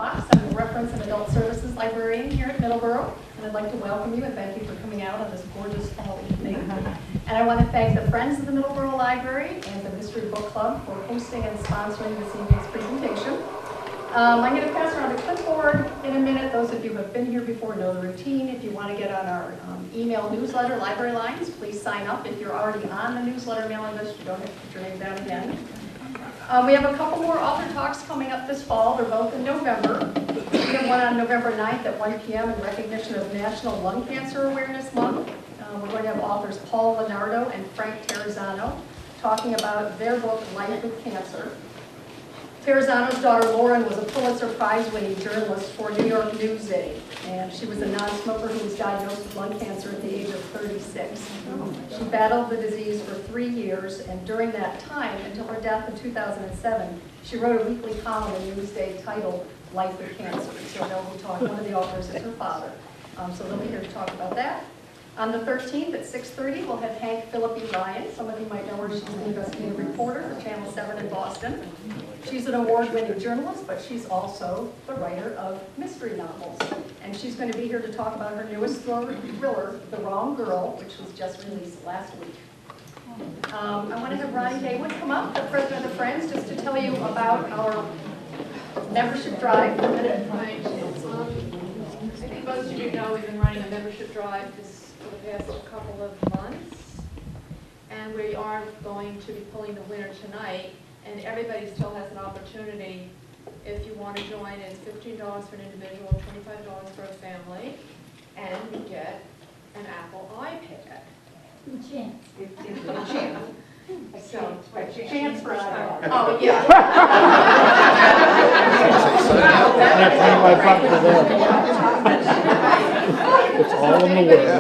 Fox. I'm the Reference and Adult Services Librarian here at Middleborough, and I'd like to welcome you and thank you for coming out on this gorgeous fall evening. And I want to thank the Friends of the Middleborough Library and the Mystery Book Club for hosting and sponsoring this evening's presentation. I'm going to pass around a clipboard in a minute. Those of you who have been here before know the routine. If you want to get on our email newsletter, Library Lines, please sign up. If you're already on the newsletter mailing list, you don't have to put your name down again. We have a couple more author talks coming up this fall. They're both in November. We have one on November 9th at 1 p.m. in recognition of National Lung Cancer Awareness Month. We're going to have authors Paul Lenardo and Frank Terrazzano talking about their book, Life with Cancer. Terrazzano's daughter Lauren was a Pulitzer Prize-winning journalist for New York Newsday, and she was a non-smoker who was diagnosed with lung cancer at the age of 36. She battled the disease for 3 years, and during that time, until her death in 2007, she wrote a weekly column in Newsday titled Life with Cancer. So one of the authors is her father. So they'll be here to talk about that. On the 13th at 6:30, we'll have Hank Philippi Ryan. Some of you might know her. She's an investigative reporter for Channel 7 in Boston. She's an award-winning journalist, but she's also the writer of mystery novels. And she's going to be here to talk about her newest thriller, The Wrong Girl, which was just released last week. I want to have Ronnie Haywood come up, the president of Friends, just to tell you about our membership drive. Right. I think most of you know we've been running a membership drive for the past couple of months, and we are going to be pulling the winner tonight, and everybody still has an opportunity. If you want to join, it's $15 for an individual, $25 for a family, and you get an Apple iPad. Chance. So, Chance for iPad. Oh, yeah. It's all in the If anybody works.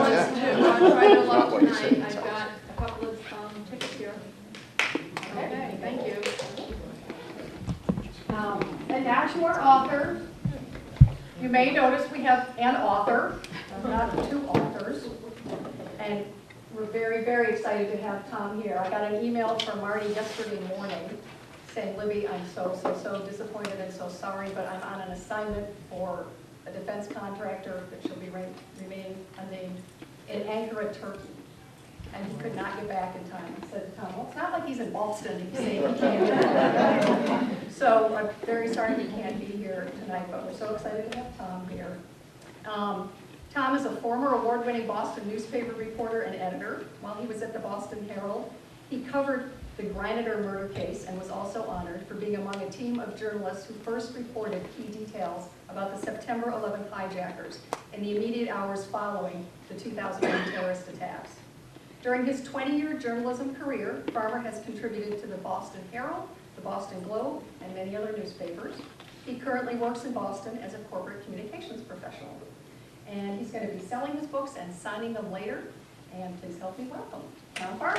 wants to try to log tonight, I've got a couple of tickets here. Okay, thank you. And now to our author. You may notice we have an author, not two authors. And we're very, very excited to have Tom here. I got an email from Marty yesterday morning saying, Libby, I'm so disappointed and so sorry, but I'm on an assignment for a defense contractor that shall remain unnamed in Ankara, Turkey. And he could not get back in time. I said to Tom, well, it's not like he's in Boston. He's saying he can't. So I'm very sorry he can't be here tonight, but we're so excited to have Tom here. Tom is a former award-winning Boston newspaper reporter and editor. While he was at the Boston Herald, he covered the Granitor murder case and was also honored for being among a team of journalists who first reported key details about the September 11th hijackers in the immediate hours following the 2001 terrorist attacks. During his 20-year journalism career, Farmer has contributed to the Boston Herald, the Boston Globe, and many other newspapers. He currently works in Boston as a corporate communications professional. And he's going to be selling his books and signing them later. And please help me welcome Tom Farmer.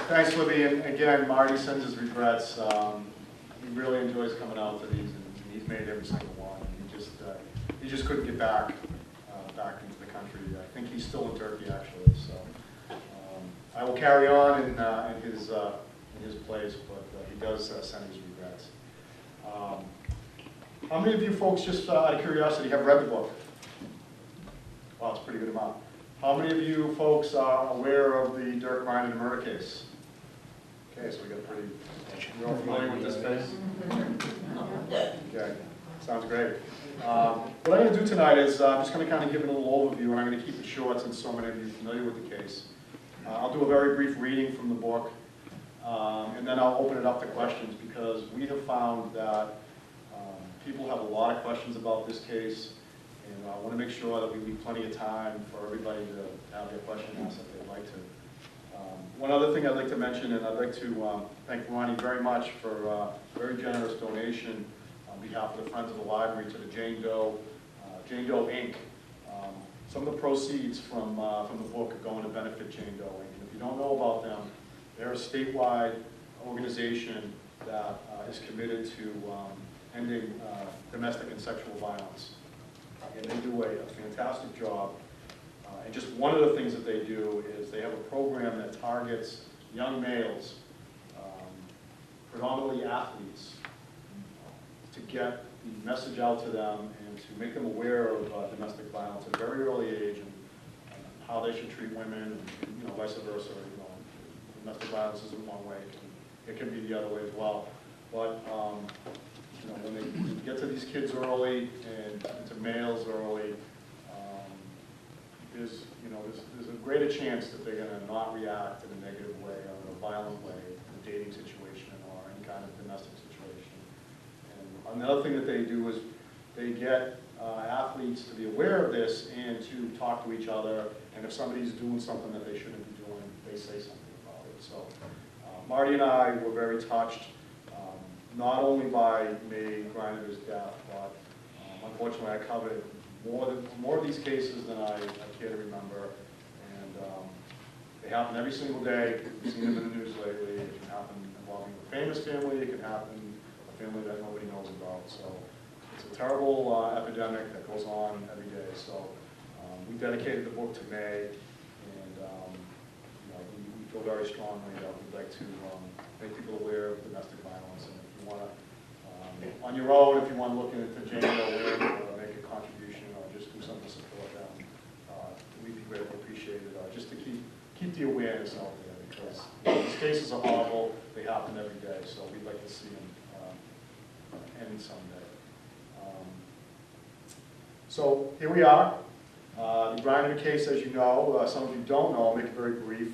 Thanks, Libby. And again, Marty sends his regrets. He really enjoys coming out to these, and he's made every single one. And he just couldn't get back into the country. I think he's still in Turkey, actually. So I will carry on in his place, but he does send his regrets. How many of you folks, just out of curiosity, have read the book? Wow, it's a pretty good amount. How many of you folks are aware of the Dirk Granitor murder case? Okay, so we got you're all familiar with this case? Okay, sounds great. What I'm going to do tonight is I'm just going to kind of give it a little overview, and I'm going to keep it short since so many of you are familiar with the case. I'll do a very brief reading from the book, and then I'll open it up to questions, because we have found that people have a lot of questions about this case, and I want to make sure that we leave plenty of time for everybody to have their question asked if they'd like to. One other thing I'd like to mention, and I'd like to thank Ronnie very much for a very generous donation on behalf of the Friends of the Library to the Jane Doe Inc. Some of the proceeds from the book are going to benefit Jane Doe Inc. And if you don't know about them, they're a statewide organization that is committed to ending domestic and sexual violence. And they do a fantastic job. And just one of the things that they do is they have a program that targets young males predominantly athletes, to get the message out to them and to make them aware of domestic violence at a very early age, and how they should treat women, and vice versa. Domestic violence isn't one way; it can be the other way as well. But when they get to these kids early and to males early, there's a greater chance that they're going to not react in a negative way or in a violent way in a dating situation or any kind of domestic situation. And another thing that they do is they get athletes to be aware of this and to talk to each other, and if somebody's doing something that they shouldn't be doing, they say something about it. So Marty and I were very touched, not only by May Grinder's death, but unfortunately I covered more of these cases than I care to remember, and they happen every single day. We've seen them in the news lately. It can happen involving a famous family. It can happen a family that nobody knows about. So it's a terrible epidemic that goes on every day. So we dedicated the book to May, and we feel very strongly that we'd like to make people aware of domestic violence. And if you want to, on your own, if you want to look into January or make a contribution or just do something to support them, we'd be greatly appreciated. Just to keep the awareness out there, because these cases are horrible. They happen every day, so we'd like to see them end someday. So here we are. The Grinder case, as you know, some of you don't know, I'll make it very brief.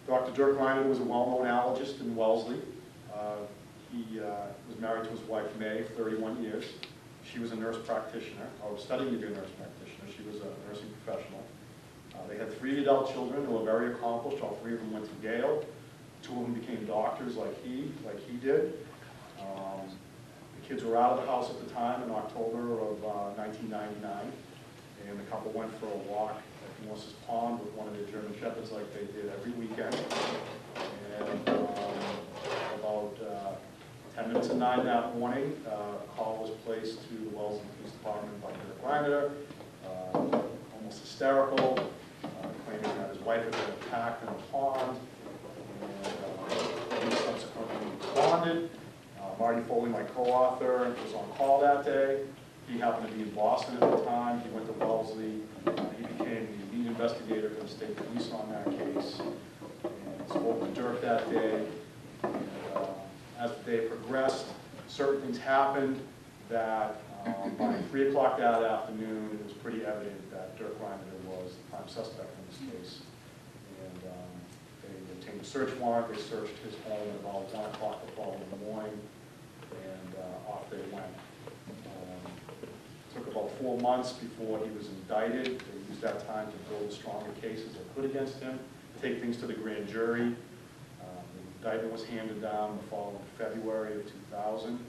Dr. Dirk Grinder was a well-known allergist in Wellsley. He was married to his wife, May, for 31 years. She was a nurse practitioner, or studying to be a nurse practitioner. She was a nursing professional. They had 3 adult children who were very accomplished. All 3 of them went to Yale. 2 of them became doctors like he did. The kids were out of the house at the time in October of 1999, and the couple went for a walk at Morse's Pond with one of their German Shepherds like they did every weekend. And about 10 minutes to 9 that morning, a call was placed to the Wellsley Police Department by Dirk Grinder, almost hysterical, claiming that his wife had been attacked in a pond, and he subsequently responded. Marty Foley, my co-author, was on call that day. He happened to be in Boston at the time. He went to Wellsley. He became the lead investigator for the state police on that case, and spoke to Dirk that day. And, as the day progressed, certain things happened that by 3 o'clock that afternoon, it was pretty evident that Dirk Grinder was the prime suspect in this case. And they obtained a search warrant. They searched his home at about 1 o'clock the following morning, and off they went. It took about 4 months before he was indicted. They used that time to build as strong a case as they could against him, take things to the grand jury. The indictment was handed down the following February of 2000. And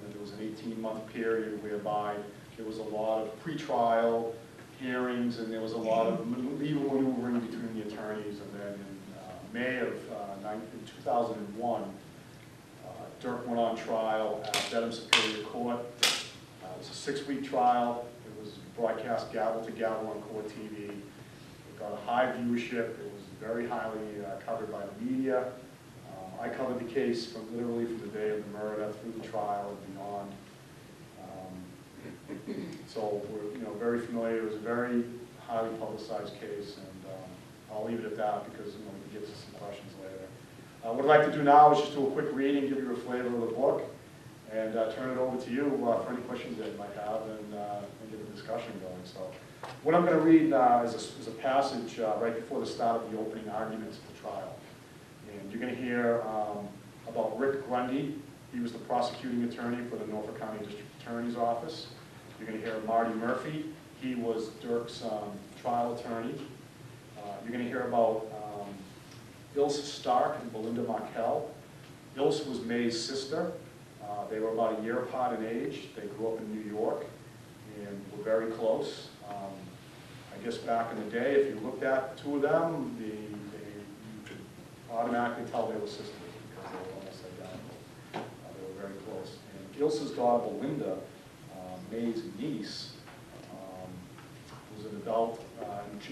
then there was an 18-month period whereby there was a lot of pretrial hearings, and there was a lot of legal maneuvering between the attorneys. And then in May of 2001, Dirk went on trial at Dedham Superior Court. It was a 6-week trial. It was broadcast gavel to gavel on court TV. It got a high viewership. It was very highly covered by the media. I covered the case literally from the day of the murder through the trial and beyond. So we're very familiar. It was a very highly publicized case, and I'll leave it at that because we can get to some questions later. What I'd like to do now is just do a quick reading, give you a flavor of the book, and turn it over to you for any questions that you might have, and get the discussion going. So what I'm going to read is a passage right before the start of the opening arguments of the trial. And you're going to hear about Rick Grundy. He was the prosecuting attorney for the Norfolk County District Attorney's Office. You're going to hear Marty Murphy. He was Dirk's trial attorney. You're going to hear about Ilse Stark and Belinda Markell. Ilse was May's sister. They were about a year apart in age. They grew up in New York and were very close. I guess back in the day, if you looked at the 2 of them, you could automatically tell they were sisters because they were almost identical. They were very close. And Ilse's daughter, Belinda, May's niece, was an adult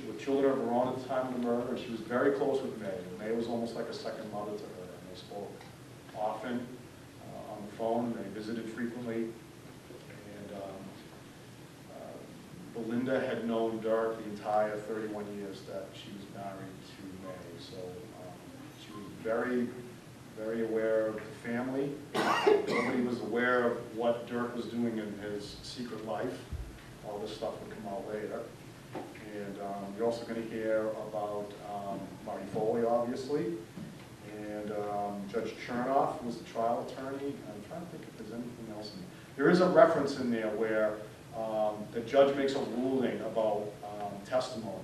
with children of her own at the time of the murder, and she was very close with May. May was almost like a second mother to her, and they spoke often on the phone, and they visited frequently. And Belinda had known Dirk the entire 31 years that she was married to May, so she was very, very aware of the family. Nobody was aware of what Dirk was doing in his secret life. All this stuff would come out later. And you're also going to hear about Marty Foley, obviously. And Judge Chernoff was the trial attorney. I'm trying to think if there's anything else in there. There is a reference in there where the judge makes a ruling about testimony.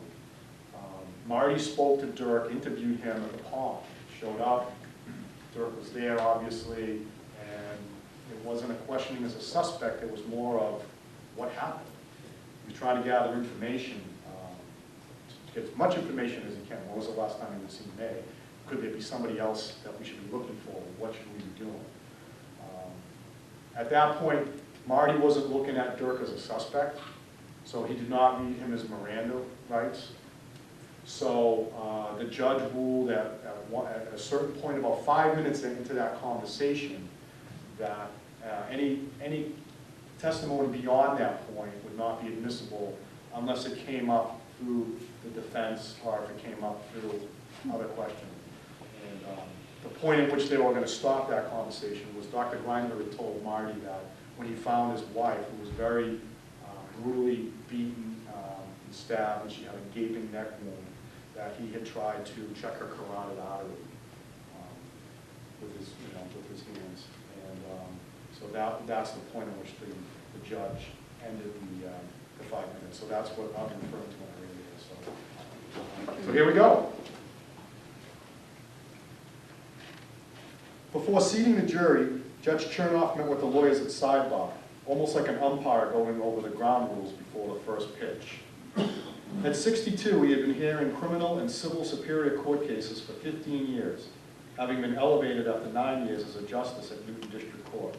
Marty spoke to Dirk, interviewed him at the pond, showed up. Dirk was there, obviously, and it wasn't a questioning as a suspect. It was more of what happened. He was trying to gather information, to get as much information as he can. When was the last time he would see May? Could there be somebody else that we should be looking for? What should we be doing? At that point, Marty wasn't looking at Dirk as a suspect, so he did not read him his Miranda rights. So the judge ruled at a certain point, about 5 minutes into that conversation, that any testimony beyond that point would not be admissible unless it came up through the defense or if it came up through other questioning. And the point at which they were going to stop that conversation was Dr. Grinder had told Marty that when he found his wife, who was very brutally beaten and stabbed, and she had a gaping neck wound, that he had tried to check her carotid artery with his hands. And so that's the point at which the judge ended the 5 minutes. So that's what I'm referring to when I read it. So here we go. Before seating the jury, Judge Chernoff met with the lawyers at sidebar, almost like an umpire going over the ground rules before the first pitch. At 62, he had been hearing criminal and civil superior court cases for 15 years, having been elevated after 9 years as a justice at Newton District Court.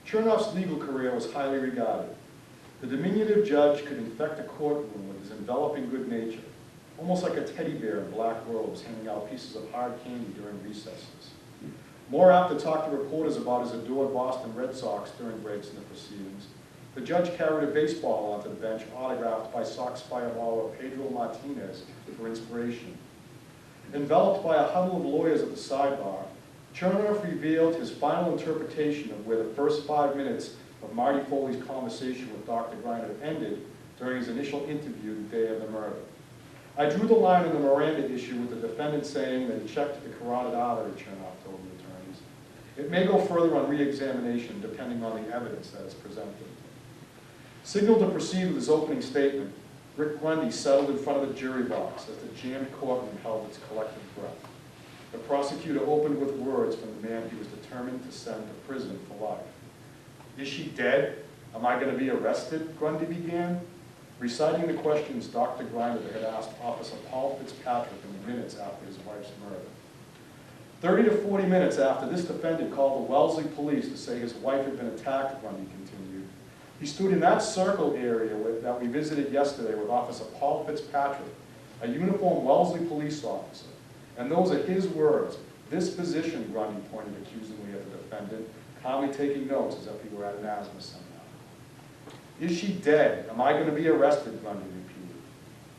Chernoff's legal career was highly regarded. The diminutive judge could infect a courtroom with his enveloping good nature, almost like a teddy bear in black robes handing out pieces of hard candy during recesses. More apt to talk to reporters about his adored Boston Red Sox during breaks in the proceedings, the judge carried a baseball onto the bench autographed by Sox fireballer Pedro Martinez for inspiration. Enveloped by a huddle of lawyers at the sidebar, Chernoff revealed his final interpretation of where the first 5 minutes of Marty Foley's conversation with Dr. Grinder ended during his initial interview the day of the murder. I drew the line in the Miranda issue with the defendant saying that he checked the carotid artery, Chernoff told the attorneys. It may go further on re-examination depending on the evidence that is presented. Signaled to proceed with his opening statement, Rick Grundy settled in front of the jury box as the jammed courtroom held its collective breath. The prosecutor opened with words from the man he was determined to send to prison for life. "Is she dead? Am I going to be arrested?" Grundy began, reciting the questions Dr. Grinder had asked Officer Paul Fitzpatrick in the minutes after his wife's murder. 30 to 40 minutes after this defendant called the Wellsley police to say his wife had been attacked, Grundy continued. He stood in that circle area that we visited yesterday with Officer Paul Fitzpatrick, a uniformed Wellsley police officer. And those are his words. This position, Grundy pointed accusingly at the defendant, calmly taking notes as if he were at an asthma seminar. "Is she dead? Am I going to be arrested?" Grundy repeated,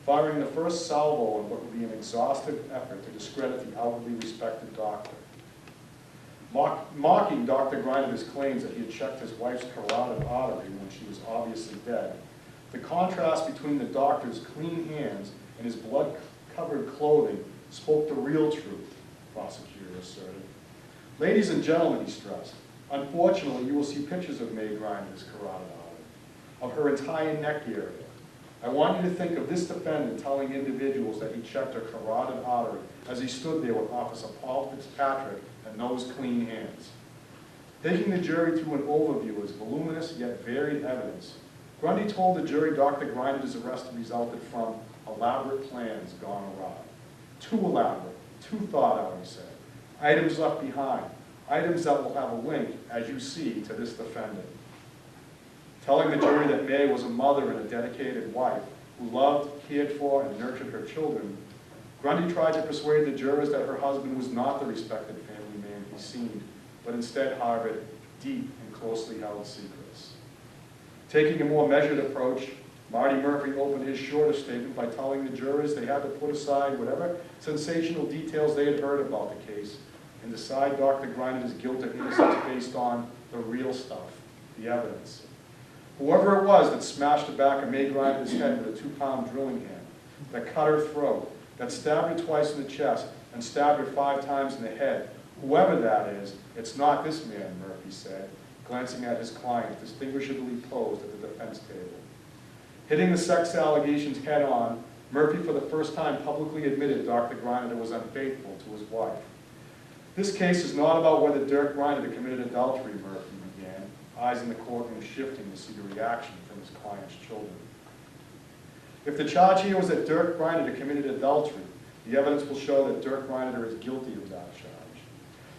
firing the first salvo in what would be an exhaustive effort to discredit the outwardly respected doctor. Mocking Dr. Grinder's claims that he had checked his wife's carotid artery when she was obviously dead, the contrast between the doctor's clean hands and his blood-covered clothing spoke the real truth, the prosecutor asserted. "Ladies and gentlemen," he stressed, "unfortunately you will see pictures of May Grinder's carotid artery, of her entire neck area. I want you to think of this defendant telling individuals that he checked her carotid artery as he stood there with Officer Paul Fitzpatrick and those clean hands." Taking the jury through an overview of his voluminous yet varied evidence, Grundy told the jury Dr. Grinder's arrest resulted from elaborate plans gone awry. Too elaborate, too thought out, he said. Items left behind, items that will have a link, as you see, to this defendant. Telling the jury that May was a mother and a dedicated wife, who loved, cared for, and nurtured her children, Grundy tried to persuade the jurors that her husband was not the respected family man he seemed, but instead harbored deep and closely held secrets. Taking a more measured approach, Marty Murphy opened his shorter statement by telling the jurors they had to put aside whatever sensational details they had heard about the case and decide Dr. Grinder's guilt or innocence based on the real stuff, the evidence. Whoever it was that smashed the back of May Grinder's head with a 2-pound drilling hammer, that cut her throat, that stabbed her twice in the chest, and stabbed her 5 times in the head, whoever that is, it's not this man, Murphy said, glancing at his client, distinguishably posed at the defense table. Hitting the sex allegations head on, Murphy for the first time publicly admitted Dr. Grinder was unfaithful to his wife. This case is not about whether Dirk Grinder committed adultery, Murphy began, eyes in the courtroom shifting to see the reaction from his client's children. If the charge here was that Dirk Grinder committed adultery, the evidence will show that Dirk Grinder is guilty of that charge.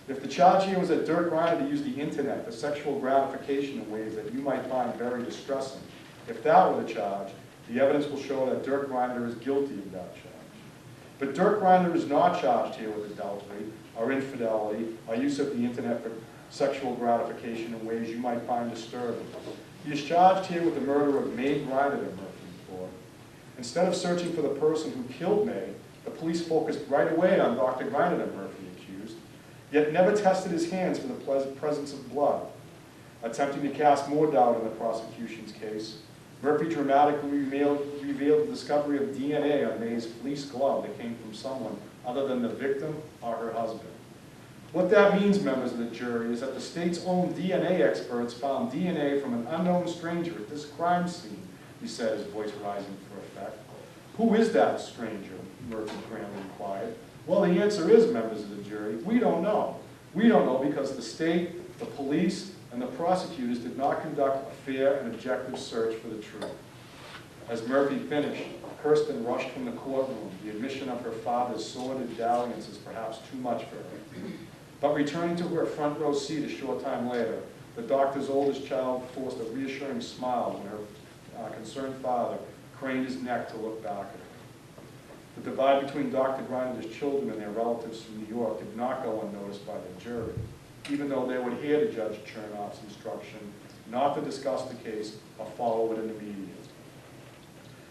If the charge here was that Dirk Grinder used the internet for sexual gratification in ways that you might find very distressing, if that were the charge, the evidence will show that Dirk Grinder is guilty of that charge. But Dirk Grinder is not charged here with adultery or infidelity or use of the internet for sexual gratification in ways you might find disturbing. He is charged here with the murder of May Grinder, Murphy reported. Instead of searching for the person who killed May, the police focused right away on Dr. Grinder, Murphy accused, yet never tested his hands for the presence of blood. Attempting to cast more doubt on the prosecution's case, Murphy dramatically revealed the discovery of DNA on May's fleece glove that came from someone other than the victim or her husband. What that means, members of the jury, is that the state's own DNA experts found DNA from an unknown stranger at this crime scene, he said, his voice rising for effect. Who is that stranger? Murphy grandly inquired. Well, the answer is, members of the jury, we don't know. We don't know because the state, the police, and the prosecutors did not conduct a fair and objective search for the truth. As Murphy finished, Kirsten rushed from the courtroom, the admission of her father's sordid dalliances perhaps too much for her. But returning to her front row seat a short time later, the doctor's oldest child forced a reassuring smile when her concerned father craned his neck to look back at her. The divide between Dr. Grinder's children and their relatives from New York did not go unnoticed by the jury, even though they would hear to Judge Chernoff's instruction not to discuss the case or follow it in the media.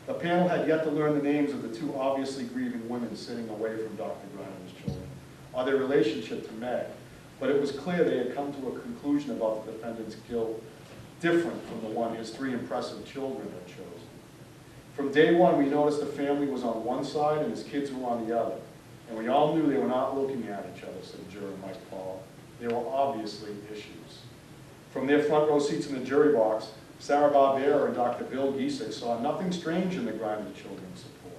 The panel had yet to learn the names of the 2 obviously grieving women sitting away from Dr. Grinder's children, or their relationship to Meg, but it was clear they had come to a conclusion about the defendant's guilt different from the one his 3 impressive children had chosen. From day one, we noticed the family was on one side and his kids were on the other, and we all knew they were not looking at each other, said juror Mike Paul. There were obviously issues. From their front row seats in the jury box, Sarah Barbera and Dr. Bill Giesick saw nothing strange in the Grinder children's support,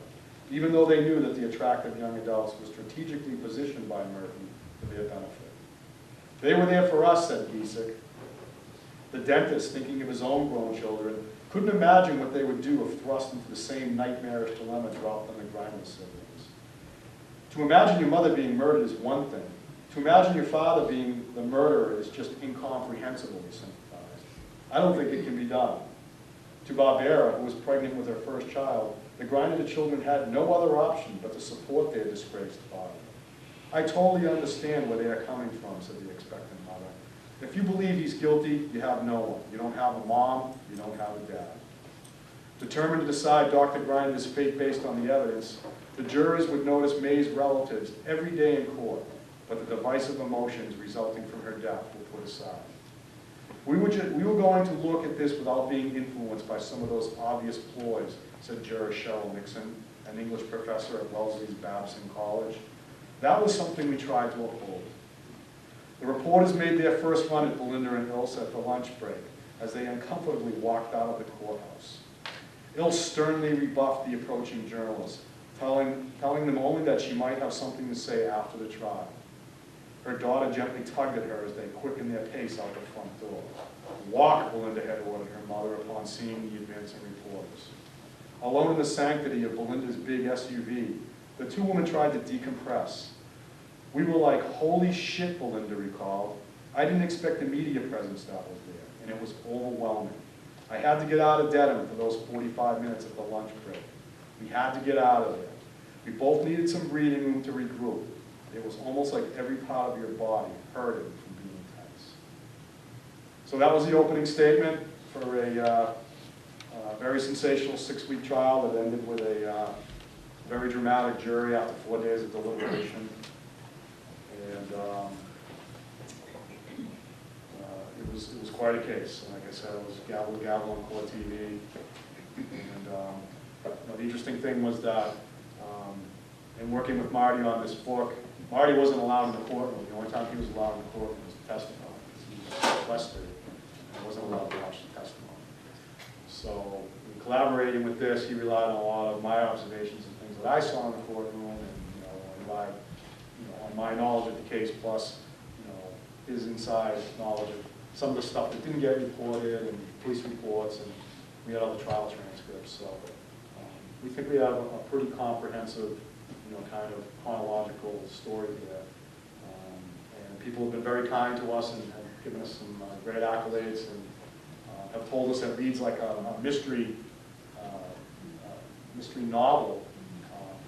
even though they knew that the attractive young adults were strategically positioned by Murphy for their benefit. They were there for us, said Giesick. The dentist, thinking of his own grown children, couldn't imagine what they would do if thrust into the same nightmarish dilemma dropped on the Grinder siblings. To imagine your mother being murdered is one thing. To imagine your father being the murderer is just incomprehensible, he sympathized. I don't think it can be done. To Barbera, who was pregnant with her first child, the Grinder children had no other option but to support their disgraced father. I totally understand where they are coming from, said the expectant mother. If you believe he's guilty, you have no one. You don't have a mom, you don't have a dad. Determined to decide Dr. Grinder's fate based on the evidence, the jurors would notice May's relatives every day in court, but the divisive emotions resulting from her death were put aside. We were going to look at this without being influenced by some of those obvious ploys, said juror Cheryl Nixon, an English professor at Wellsley's Babson College. That was something we tried to uphold. The reporters made their first run at Belinda and Ilse at the lunch break as they uncomfortably walked out of the courthouse. Ilse sternly rebuffed the approaching journalists, telling them only that she might have something to say after the trial. Her daughter gently tugged at her as they quickened their pace out the front door. Walk, Belinda had ordered her mother upon seeing the advancing reporters. Alone in the sanctity of Belinda's big SUV, the 2 women tried to decompress. We were like, holy shit, Belinda recalled. I didn't expect the media presence that was there, and it was overwhelming. I had to get out of Dedham for those 45 minutes at the lunch break. We had to get out of there. We both needed some breathing room to regroup. It was almost like every part of your body hurted from being tense. So that was the opening statement for a very sensational 6-week trial that ended with a very dramatic jury after 4 days of deliberation. And it was quite a case. And like I said, it was gavel to gavel on court TV. And the interesting thing was that in working with Marty on this book, Marty wasn't allowed in the courtroom. The only time he was allowed in the courtroom was to testify. He was sequestered and wasn't allowed to watch the testimony. So in collaborating with this, he relied on a lot of my observations and things that I saw in the courtroom, and relied on my knowledge of the case, plus his inside knowledge of some of the stuff that didn't get reported, and police reports, and we had all the trial transcripts. So we think we have a pretty comprehensive, kind of chronological story here. And people have been very kind to us and have given us some great accolades, and have told us it reads like a mystery novel,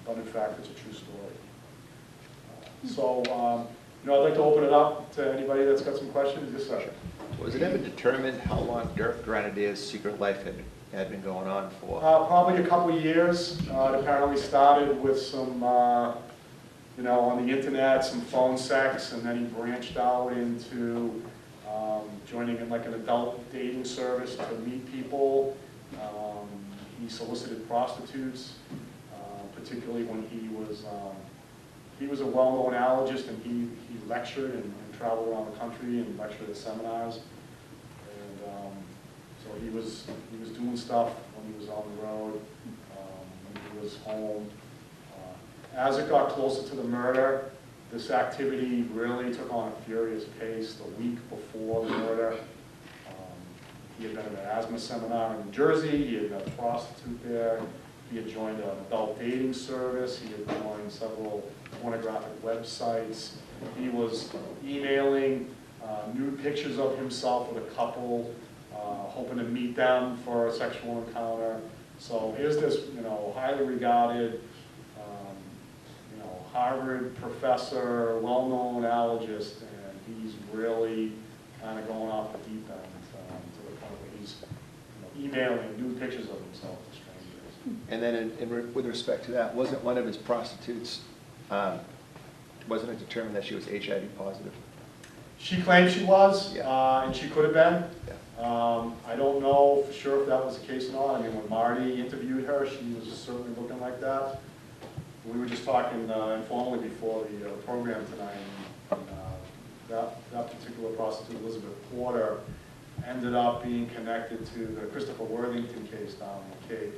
but in fact it's a true story. So I'd like to open it up to anybody that's got some questions. Yes, sir. Was it ever determined how long Dirk Grenadier's secret life had been going on for? Probably a couple of years. It apparently started with some, on the internet, some phone sex, and then he branched out into joining in like an adult dating service to meet people. He solicited prostitutes, particularly when he was a well-known allergist, and he lectured and traveled around the country and lectured at seminars. And so he was doing stuff when he was on the road, when he was home. As it got closer to the murder, this activity really took on a furious pace. The week before the murder, he had been at an asthma seminar in New Jersey. He had met a prostitute there. He had joined an adult dating service. He had joined several pornographic websites. He was emailing nude pictures of himself with a couple, hoping to meet them for a sexual encounter. So here's this, highly regarded, Harvard professor, well-known allergist, and he's really kind of going off the deep end to the point where he's emailing nude pictures of himself to strangers. And then with respect to that, wasn't one of his prostitutes, wasn't it determined that she was HIV positive? She claimed she was, Yeah. and she could have been. Yeah. I don't know for sure if that was the case or not. I mean, when Marty interviewed her, she was certainly looking like that. We were just talking informally before the program tonight, and that particular prostitute, Elizabeth Porter, ended up being connected to the Christopher Worthington case down in the Cape.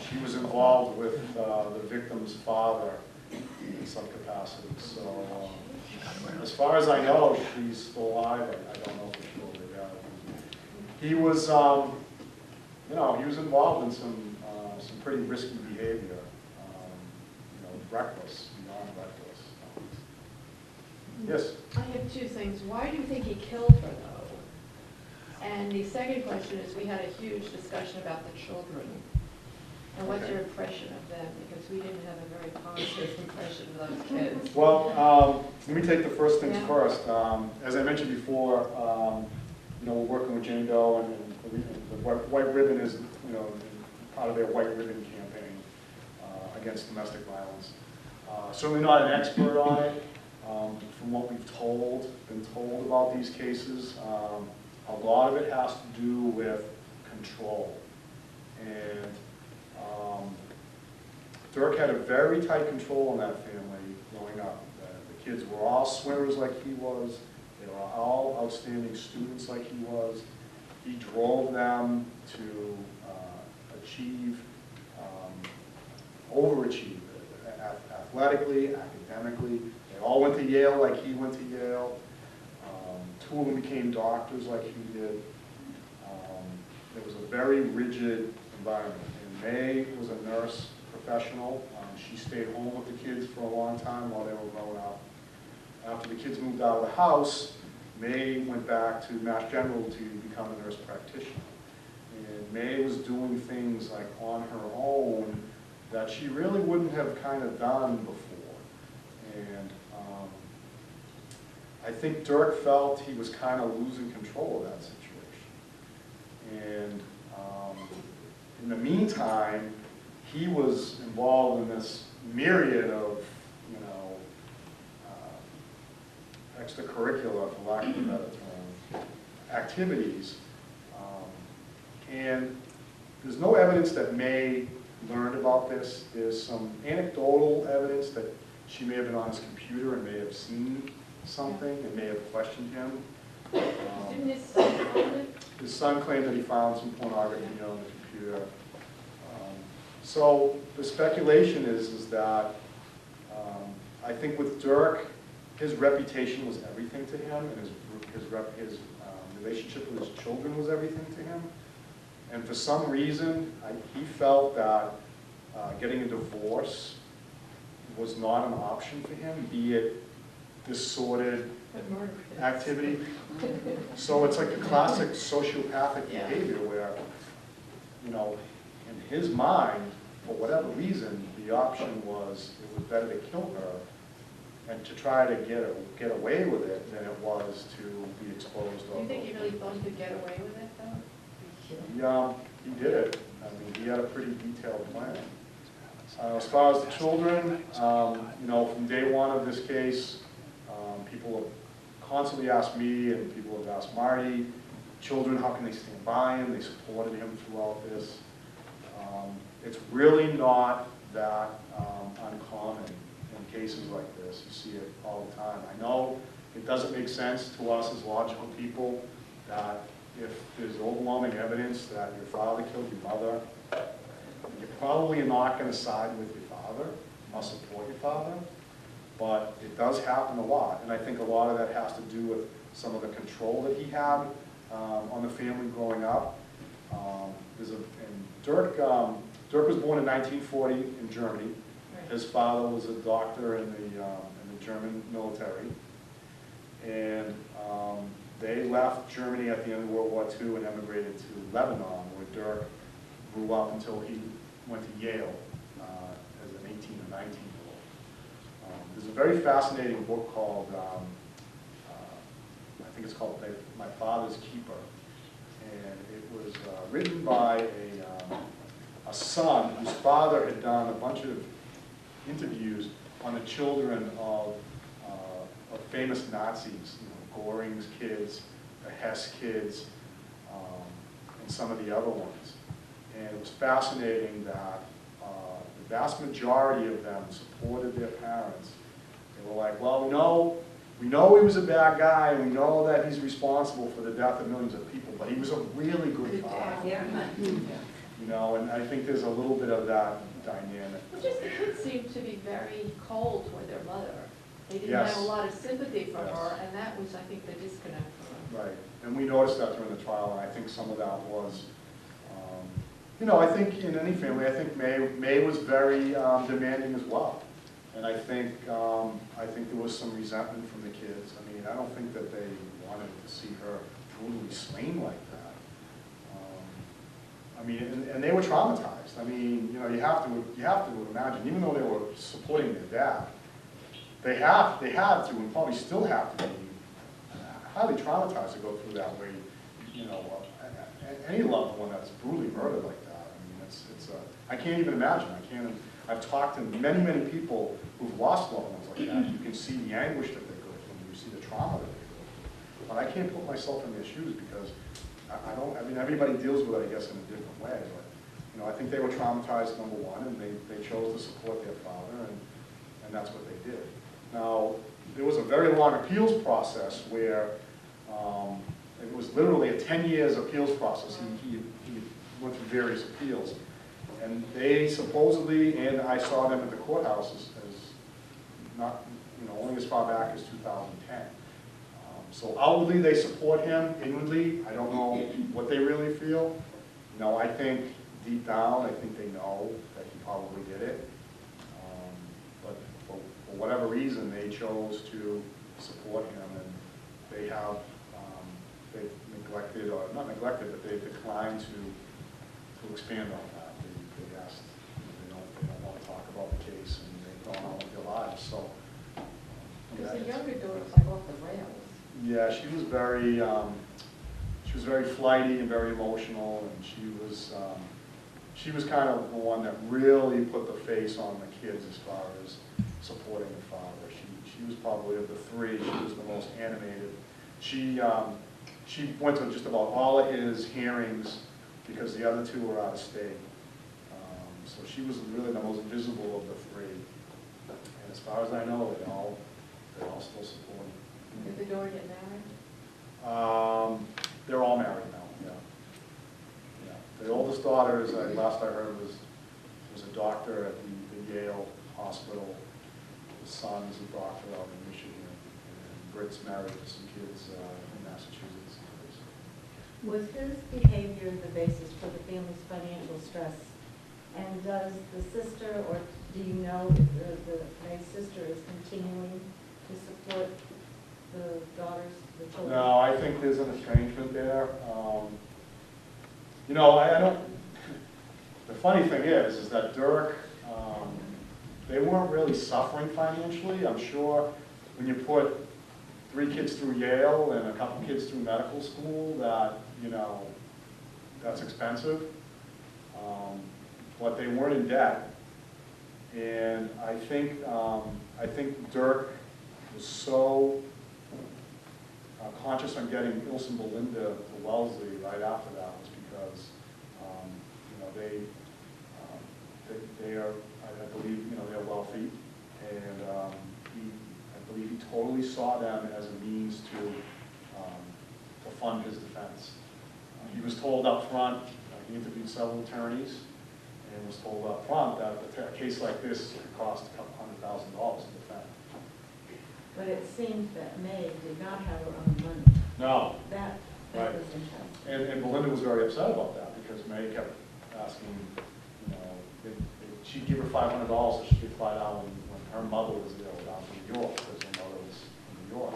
She was involved with the victim's father in some capacity. So as far as I know, she's still alive. I don't know for sure. He was, he was involved in some pretty risky behavior. Reckless, beyond reckless. Yes? I have two things. Why do you think he killed her, though? And the second question is, we had a huge discussion about the children. And what's your impression of them? Because we didn't have a very positive impression of those kids. Well, let me take the first things Yeah. first. As I mentioned before, we're working with Jane Doe, and the White Ribbon is, part of their White Ribbon campaign against domestic violence. Certainly not an expert on it. From what we've been told about these cases, a lot of it has to do with control. And Dirk had a very tight control in that family growing up. The kids were all swimmers like he was. They were all outstanding students like he was. He drove them to achieve, overachieve, athletically, academically. They all went to Yale like he went to Yale. Two of them became doctors like he did. It was a very rigid environment. And May was a nurse professional. She stayed home with the kids for a long time while they were growing up. After the kids moved out of the house, May went back to Mass General to become a nurse practitioner. And May was doing things like on her own that she really wouldn't have kind of done before. And I think Dirk felt he was kind of losing control of that situation. And in the meantime, he was involved in this myriad of, you know, extracurricular, for lack of a better term, activities. And there's no evidence that May learned about this. There's some anecdotal evidence that she may have been on his computer and may have seen something and may have questioned him. Didn't his son find it? His son claimed that he found some pornography on the computer. So the speculation is that I think with Dirk, his reputation was everything to him, and his relationship with his children was everything to him. And for some reason, he felt that getting a divorce was not an option for him, be it this sordid activity. So it's like the classic sociopathic behavior where, you know, in his mind, for whatever reason, the option was it was better to kill her and to try to get away with it than it was to be exposed. Do you think he really thought he could get away with it, though? Yeah, he did it. I mean, he had a pretty detailed plan. As far as the children, you know, from day one of this case, people have constantly asked me and people have asked Marty, children, how can they stand by him? They supported him throughout this. It's really not that uncommon in cases like this. You see it all the time. I know it doesn't make sense to us as logical people that if there's overwhelming evidence that your father killed your mother, you're probably not going to side with your father or support your father, but it does happen a lot. And I think a lot of that has to do with some of the control that he had on the family growing up. Dirk was born in 1940 in Germany. Right. His father was a doctor in the German military. And they left Germany at the end of World War II and emigrated to Lebanon, where Dirk grew up until he went to Yale as an 18 or 19-year-old. There's a very fascinating book called, I think it's called My Father's Keeper. And it was written by a son whose father had done a bunch of interviews on the children of famous Nazis, you know, Göring's kids, the Hess kids, and some of the other ones. And it was fascinating that the vast majority of them supported their parents. They were like, well, we know he was a bad guy, and we know that he's responsible for the death of millions of people, but he was a really good father. You know, and I think there's a little bit of that dynamic. Well, just the kids seemed to be very cold toward their mother. They didn't Yes. have a lot of sympathy for Yes. her, and that was, I think, the disconnect for them. Right, and we noticed that during the trial, and I think some of that was, you know, I think in any family, I think May was very demanding as well. And I think there was some resentment from the kids. I mean, I don't think that they wanted to see her brutally slain like that. I mean, and they were traumatized. I mean, you know, you have to imagine, even though they were supporting their dad, they had to, and probably still have to be highly traumatized to go through that way. You know, any loved one that's brutally murdered like that. I mean, I can't even imagine. I've talked to many people who've lost loved ones like that. You can see the anguish that they go through. You see the trauma that they go through. But I can't put myself in their shoes because I mean, everybody deals with it, I guess, in a different way. But, you know, I think they were traumatized, number one, and they chose to support their father, and that's what they did. Now, there was a very long appeals process where it was literally a 10 years appeals process. He went through various appeals. And they supposedly, and I saw them at the courthouse as not, you know, only as far back as 2010. So outwardly they support him, inwardly, I don't know what they really feel. You know, I think deep down, I think they know that he probably did it. But for whatever reason, they chose to support him, and they have, they've neglected, or not neglected, but they've declined to expand on that. They asked, they don't want talk about the case, and they've gone on with their lives, so. Because yeah, the it's- younger daughter was like off the rails. Yeah, she was very flighty and very emotional, and she was kind of the one that really put the face on the kids as far as supporting the father. She was probably of the three, she was the most animated. She went to just about all of his hearings because the other two were out of state. So she was really the most visible of the three. And as far as I know, they all still support him. Did the daughter get married? They're all married now, yeah. Yeah. The oldest daughter, last I heard, was a doctor at the Yale Hospital. The son is a doctor out in Michigan. And Britt's married to some kids in Massachusetts. Was his behavior the basis for the family's financial stress? And does the sister, or do you know if the May's sister is continuing to support the daughters, the children? No, I think there's an estrangement there. You know, I don't, the funny thing is that Dirk, they weren't really suffering financially. I'm sure when you put 3 kids through Yale and a couple kids through medical school, that, you know, that's expensive. But they weren't in debt. And I think Dirk was so conscious on getting Ilse and Belinda to Wellsley right after that was because, you know, they are, I believe, you know, they're wealthy, and I believe he totally saw them as a means to fund his defense. He was told up front, he interviewed several attorneys, and was told up front that a case like this could cost a couple $100,000 to defend. But it seemed that May did not have her own money. No. That Right. was interesting. And Belinda was very upset about that because May kept asking, you know, she'd give her $500 so she could fly down when her mother was ill down to New York because her mother was in New York.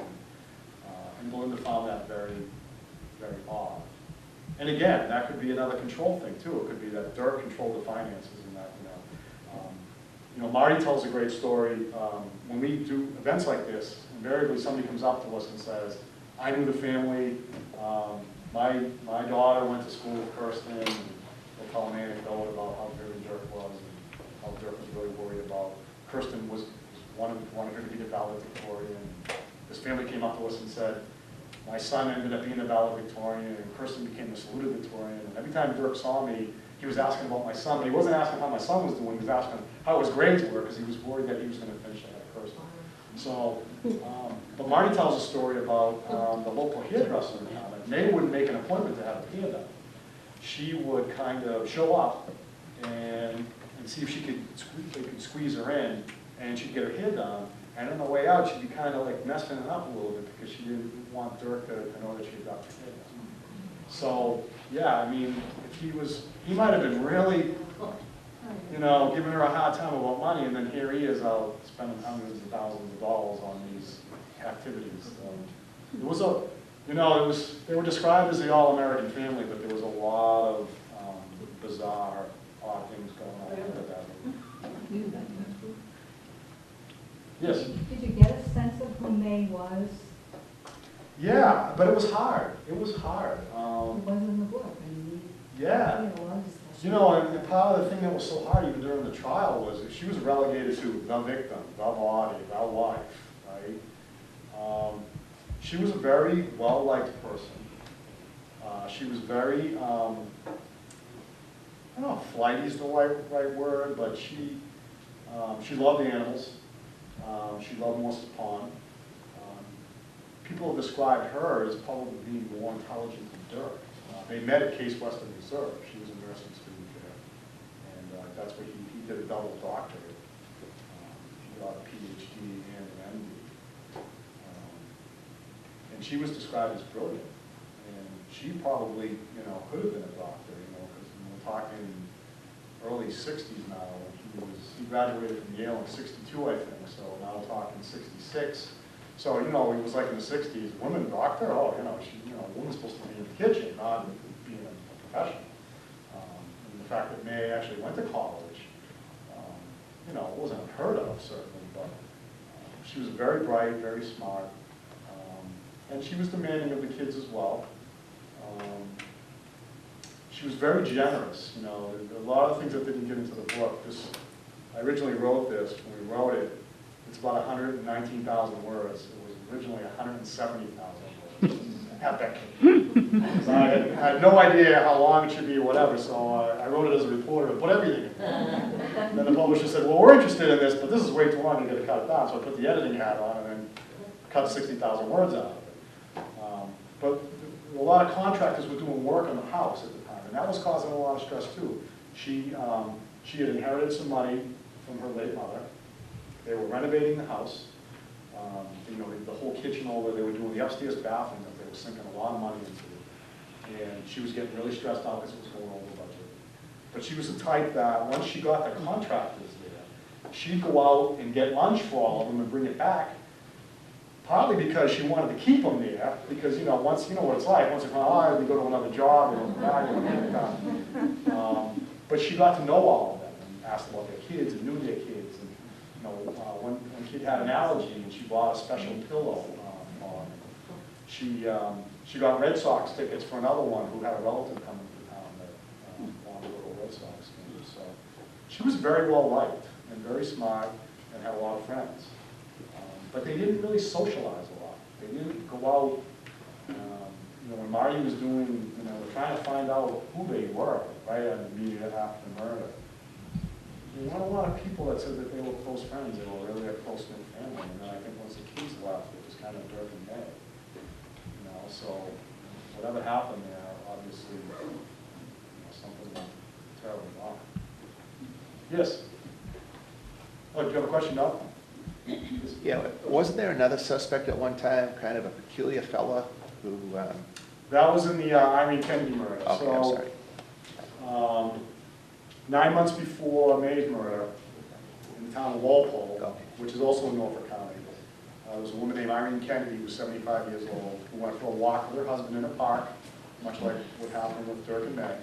And Belinda found that very, very odd. And again, that could be another control thing too. It could be that Dirk controlled the finances and that, you know, Marty tells a great story. When we do events like this, invariably somebody comes up to us and says, I knew the family, my daughter went to school with Kirsten, and they'll tell an anecdote about how dirty Dirk was, and how Dirk was really worried about. Kirsten wanted her to be the valedictorian. This family came up to us and said, my son ended up being the valedictorian, and Kirsten became the salutatorian. And every time Dirk saw me, he was asking about my son, but he wasn't asking how my son was doing, he was asking how his grades were, because he was worried that he was going to finish ahead of Kirsten. So, but Marty tells a story about the local hairdresser in town. May wouldn't make an appointment to have a hair done. She would kind of show up and see if they could squeeze her in, and she'd get her hair done. And on the way out, she'd be kind of like messing it up a little bit because she didn't want Dirk to know that she had got her hair done. So, yeah, I mean, he might have been really, you know, giving her a hard time about money, and then here he is out spending hundreds of thousands of dollars on these activities. It was they were described as the all-American family, but there was a lot of bizarre, odd things going on with that. Yes? Did you get a sense of who May was? Yeah, but it was hard. It was hard. It was in the book. I mean, Yeah. we had a lot of discussion. You know, and part of the thing that was so hard even during the trial was that she was relegated to the victim, the body, the wife, right? She was a very well-liked person. She was very, I don't know if flighty is the right word, but she loved the animals. She loved Morse's Pond. People have described her as probably being more intelligent than Dirk. They met at Case Western Reserve. She was a nursing student there. And that's where he did a double doctorate. He got a PhD and an MD. And she was described as brilliant. And she probably, you know, could have been a doctor, you know, because we're talking early 60s now. He graduated from Yale in 62, I think, so now we're talking 66. So, you know, he was like in the 60s, woman doctor? Oh, you know, a woman's supposed to be in the kitchen, not being a professional. And the fact that May actually went to college, She was very bright, very smart, and she was demanding of the kids as well. She was very generous, you know, a lot of things that didn't get into the book. I originally wrote this, when we wrote it, it's about 119,000 words. It was originally 170,000 words. Epic. So I had no idea how long it should be or whatever, so I wrote it as a reporter, put everything in. And then the publisher said, well, we're interested in this, but this is way too long, you gotta cut it down. So I put the editing hat on and then cut 60,000 words out of it. But a lot of contractors were doing work on the house at the time, and that was causing a lot of stress too. She had inherited some money from her late mother. They were renovating the house. You know, the whole kitchen over, they were doing the upstairs bathroom that they were sinking a lot of money into. And she was getting really stressed out because it was going over budget. But she was the type that once she got the contractors there, she'd go out and get lunch for all of them and bring it back. Partly because she wanted to keep them there, because you know, once you know what it's like, once they're gone, they go to another job, they don't get it done. But she got to know all of them and asked about their kids and knew their kids. And you know, one kid had an allergy and she bought a special pillow for him. She got Red Sox tickets for another one who had a relative coming to town that wanted to go to a Red Sox game. So she was very well liked and very smart and had a lot of friends. But they didn't really socialize a lot. They didn't go out, you know, when Marty was doing, you know, trying to find out who they were, right, immediately after the murder. There weren't a lot of people that said that they were close friends, they were really a close-knit family, and then I think once the kids left, it was kind of Dirk and May. You know, so whatever happened there, obviously, you know, something went terribly wrong. Yes? Oh, do you have a question, no? Yeah, wasn't there another suspect at one time, kind of a peculiar fella who? That was in the Irene Kennedy murder. Okay, so, I'm sorry. 9 months before May's murder, in the town of Walpole, Okay. which is also in Norfolk County, there was a woman named Irene Kennedy, who was 75 years old, who went for a walk with her husband in a park, much like what happened with Dirk and May.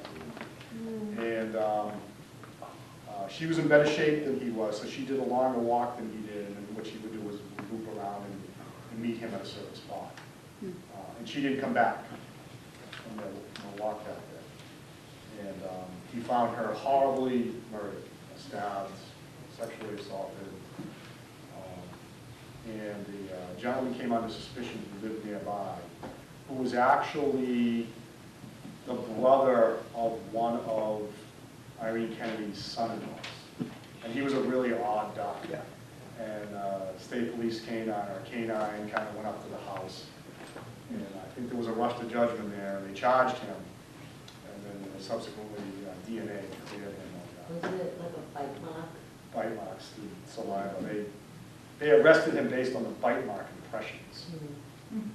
And she was in better shape than he was, so she did a longer walk than he did, and what she would do was loop around and meet him at a certain spot. And she didn't come back from the walk that day. And he found her horribly murdered, stabbed, sexually assaulted. And the gentleman came under suspicion who lived nearby, who was actually the brother of one of Irene Kennedy's son-in-laws. And he was a really odd duck. Yeah. And state police canine kind of went up to the house. And I think there was a rush to judgment there, and they charged him. And then subsequently DNA cleared him. Was it like a bite mark? Bite marks, the saliva. They arrested him based on the bite mark impressions. And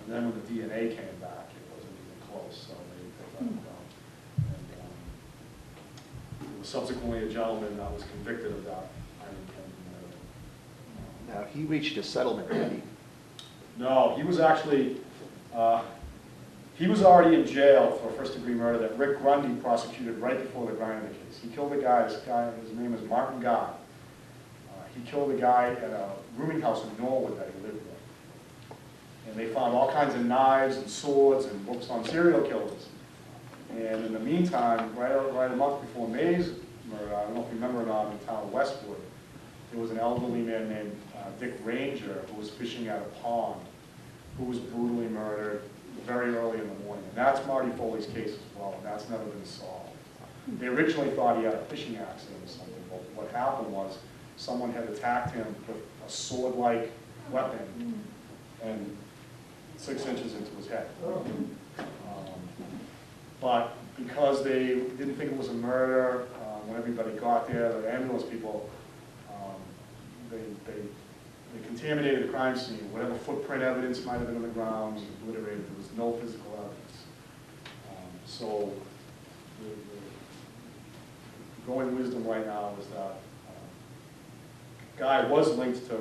then when the DNA came back, it wasn't even close, so they let him go. And there was subsequently a gentleman that was convicted of that. Now, he reached a settlement, did he? No, he was actually, he was already in jail for first-degree murder that Rick Grundy prosecuted right before the Grinder case. He killed a guy, his name is Martin Guy. He killed a guy at a rooming house in Norwood that he lived in. And they found all kinds of knives and swords and books on serial killers. And in the meantime, right a month before May's murder, I don't know if you remember or not, in the town of Westwood, there was an elderly man named Dick Ranger who was fishing at a pond, who was brutally murdered very early in the morning. And that's Marty Foley's case as well, and that's never been solved. They originally thought he had a fishing accident or something, but what happened was someone had attacked him with a sword-like weapon and 6 inches into his head. But because they didn't think it was a murder, when everybody got there, the ambulance people, they contaminated the crime scene. Whatever footprint evidence might have been on the ground was obliterated. There was no physical evidence. So the going wisdom right now is that Guy was linked to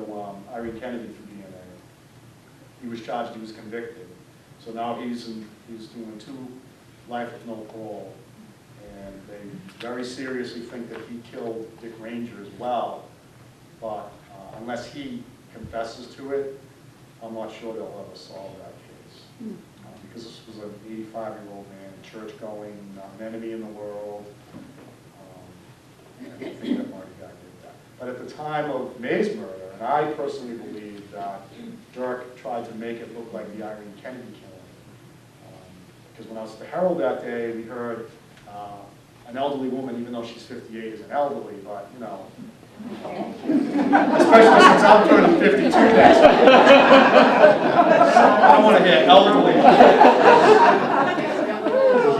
Irene Kennedy through DNA. He was charged, he was convicted. So now he's doing 2 life with no parole. And they very seriously think that he killed Dick Ranger as well. But unless he confesses to it, I'm not sure they'll ever solve that case. Because this was an 85-year-old man, church-going, not an enemy in the world. I don't think that Marty Guy did that. But at the time of May's murder, and I personally believe that Dirk tried to make it look like the Irene Kennedy killing. Because when I was at the Herald that day, we heard an elderly woman, even though she's 58, is an elderly, but, you know, especially since I'm turning 52 next week. I don't want to hear elderly.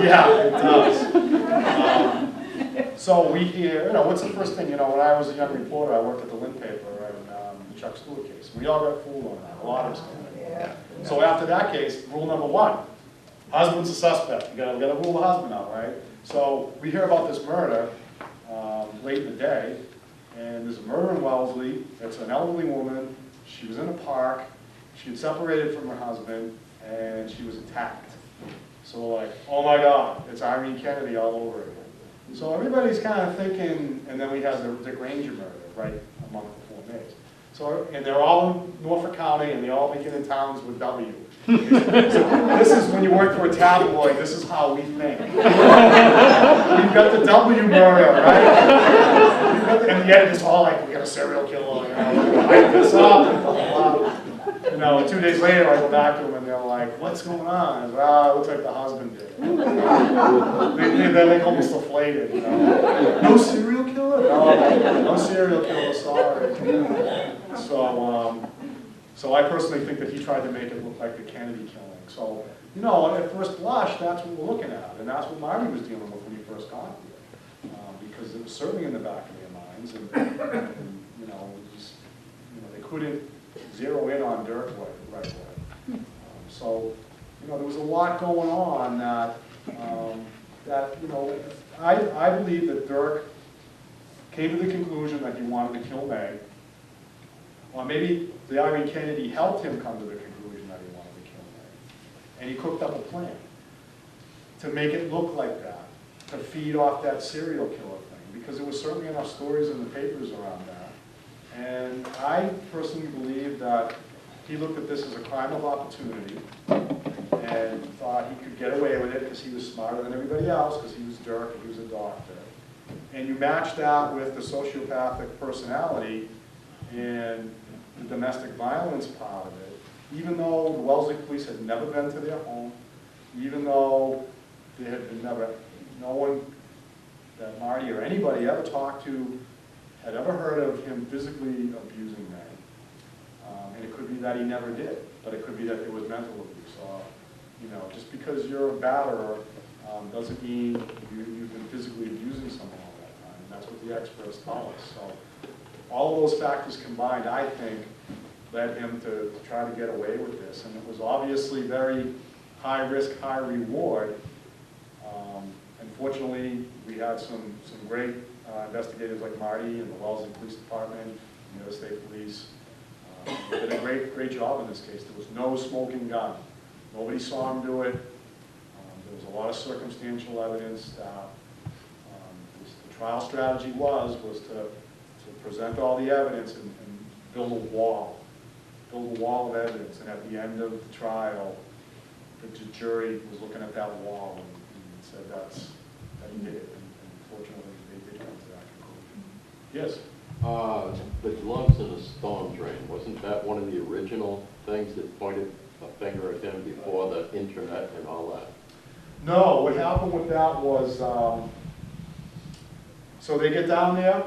Yeah, it does. So we hear, you know, what's the first thing, you know, when I was a young reporter, I worked at the Lynn paper and the Chuck Stewart case. We all got fooled on that, a lot of us did. So after that case, rule number one, husband's a suspect. You gotta rule the husband out, right? So we hear about this murder late in the day, and there's a murder in Wellsley. It's an elderly woman. She was in a park. She had separated from her husband, and she was attacked. So like, oh my God, it's Irene Kennedy all over again. So everybody's kind of thinking, and then we have the Granger murder, right, among the four Mays. So, and they're all in Norfolk County, and they all begin in towns with W. So this is when you work for a tabloid, this is how we think. We've got the W murder, right? And the editor's all like, we got a serial killer, you know, hype this up, and blah, blah, blah. You know, 2 days later, I go back to them, and they're like, what's going on? I go, it looks like the husband did. They're like almost deflated, you know. No serial killer? No serial killer, sorry. So I personally think that he tried to make it look like the Kennedy killing. So, you know, at first blush, that's what we're looking at, and that's what Marty was dealing with when he first got here. Because it was certainly in the back of their minds, and you know, they couldn't zero in on Dirk right away. So, you know, there was a lot going on that, you know, I believe that Dirk came to the conclusion that he wanted to kill May. Or maybe the Irene Kennedy helped him come to the conclusion that he wanted to kill May. And he cooked up a plan to make it look like that, to feed off that serial killer thing, because there was certainly enough stories in the papers around that. And I personally believe that he looked at this as a crime of opportunity and thought he could get away with it because he was smarter than everybody else, because he was Dirk and he was a doctor. And you match that with the sociopathic personality and the domestic violence part of it, even though the Wellsley police had never been to their home, even though there had been no one that Marty or anybody ever talked to had ever heard of him physically abusing May. And it could be that he never did, but it could be that there was mental abuse. You know, just because you're a batterer doesn't mean you've been physically abusing someone all that time. And that's what the experts tell us. So all of those factors combined, I think, led him to try to get away with this. And it was obviously very high risk, high reward. Unfortunately, we had some great investigators like Marty and the Wellsley Police Department, and the State Police. They did a great job in this case. There was no smoking gun. Nobody saw him do it. There was a lot of circumstantial evidence. The trial strategy was to present all the evidence and build a wall of evidence. And at the end of the trial, the jury was looking at that wall and said that he did it. And fortunately, they did come to that conclusion. Yes? The gloves in a storm drain, wasn't that one of the original things that pointed a finger at him before the internet and all that? No, what happened with that was, so they get down there,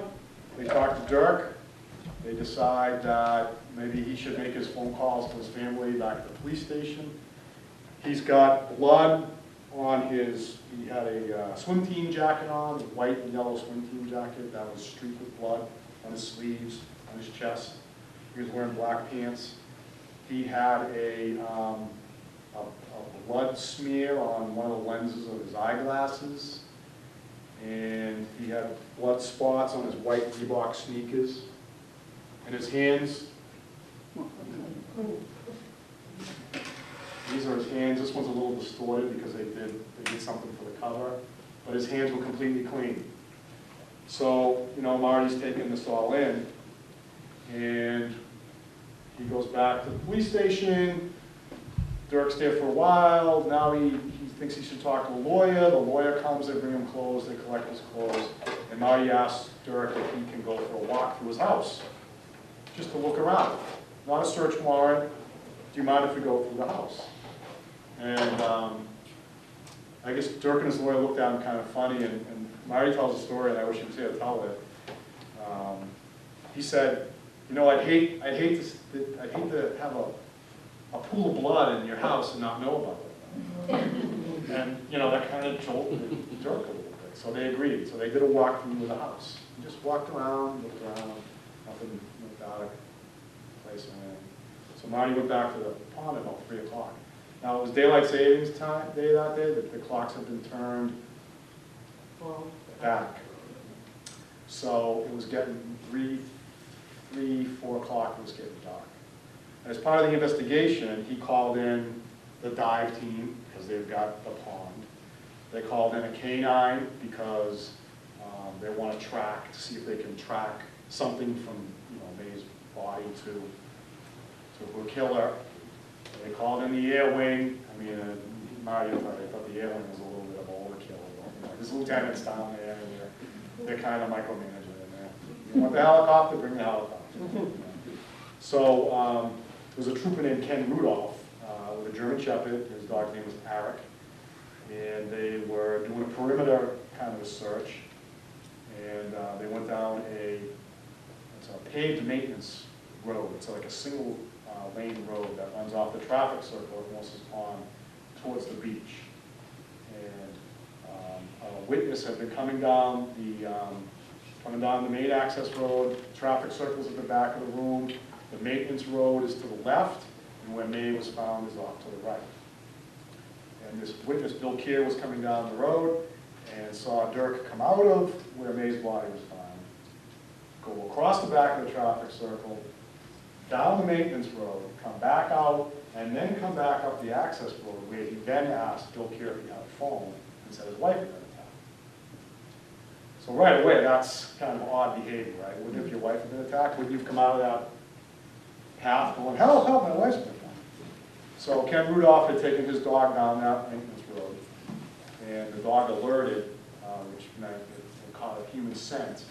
they talk to Dirk, they decide that maybe he should make his phone calls to his family back at the police station. He's got blood on his, he had a swim team jacket on, a white and yellow swim team jacket that was streaked with blood on his sleeves, on his chest. He was wearing black pants. He had a blood smear on one of the lenses of his eyeglasses. And he had blood spots on his white Reebok sneakers. And his hands, these are his hands. This one's a little distorted because they did something for the cover. But his hands were completely clean. So, you know, Marty's taking this all in. And He goes back to the police station. Dirk's there for a while. Now he thinks he should talk to a lawyer. The lawyer comes, they bring him clothes, they collect his clothes. And now he asks Dirk if he can go for a walk through his house, just to look around. Not a search warrant. Do you mind if we go through the house? And I guess Dirk and his lawyer looked at him kind of funny, and Marty tells a story, and I wish he was here to tell it. He said, you know, I'd hate to have a pool of blood in your house and not know about it. And, you know, that kind of jolted Dirk a little bit. So they agreed. So they did a walkthrough of the house. He just walked around, looked around, nothing out of place or anything. So Marty went back to the pond at about 3 o'clock. Now, it was daylight savings day that day. The clocks had been turned back. So it was getting 4 o'clock, it was getting dark. As part of the investigation, he called in the dive team because they've got the pond. They called in a canine because they want to track to see if they can track something from, you know, May's body to her killer. They called in the air wing. I mean, Marty thought the air wing was a little bit of overkill. You know, his lieutenants down there, and they're kind of micromanaging in there. You want the helicopter? Bring the helicopter. So there was a trooper named Ken Rudolph with a German Shepherd. His dog's name was Eric. And they were doing a perimeter kind of a search. And they went down it's a paved maintenance road. It's like a single lane road that runs off the traffic circle at Moses Pond towards the beach. And a witness had been coming down the main access road. Traffic circles at the back of the room. The maintenance road is to the left, and where May was found is off to the right. And this witness, Bill Keir, was coming down the road and saw Dirk come out of where May's body was found, go across the back of the traffic circle, down the maintenance road, come back out, and then come back up the access road, where he then asked Bill Keir if he had a phone, and said his wife had been attacked. So right away, that's kind of odd behavior, right? Wouldn't if your wife had been attacked, wouldn't you have come out of that path going, help, help, my wife's been attacked? So Ken Rudolph had taken his dog down that maintenance road, and the dog alerted, which meant it caught a human scent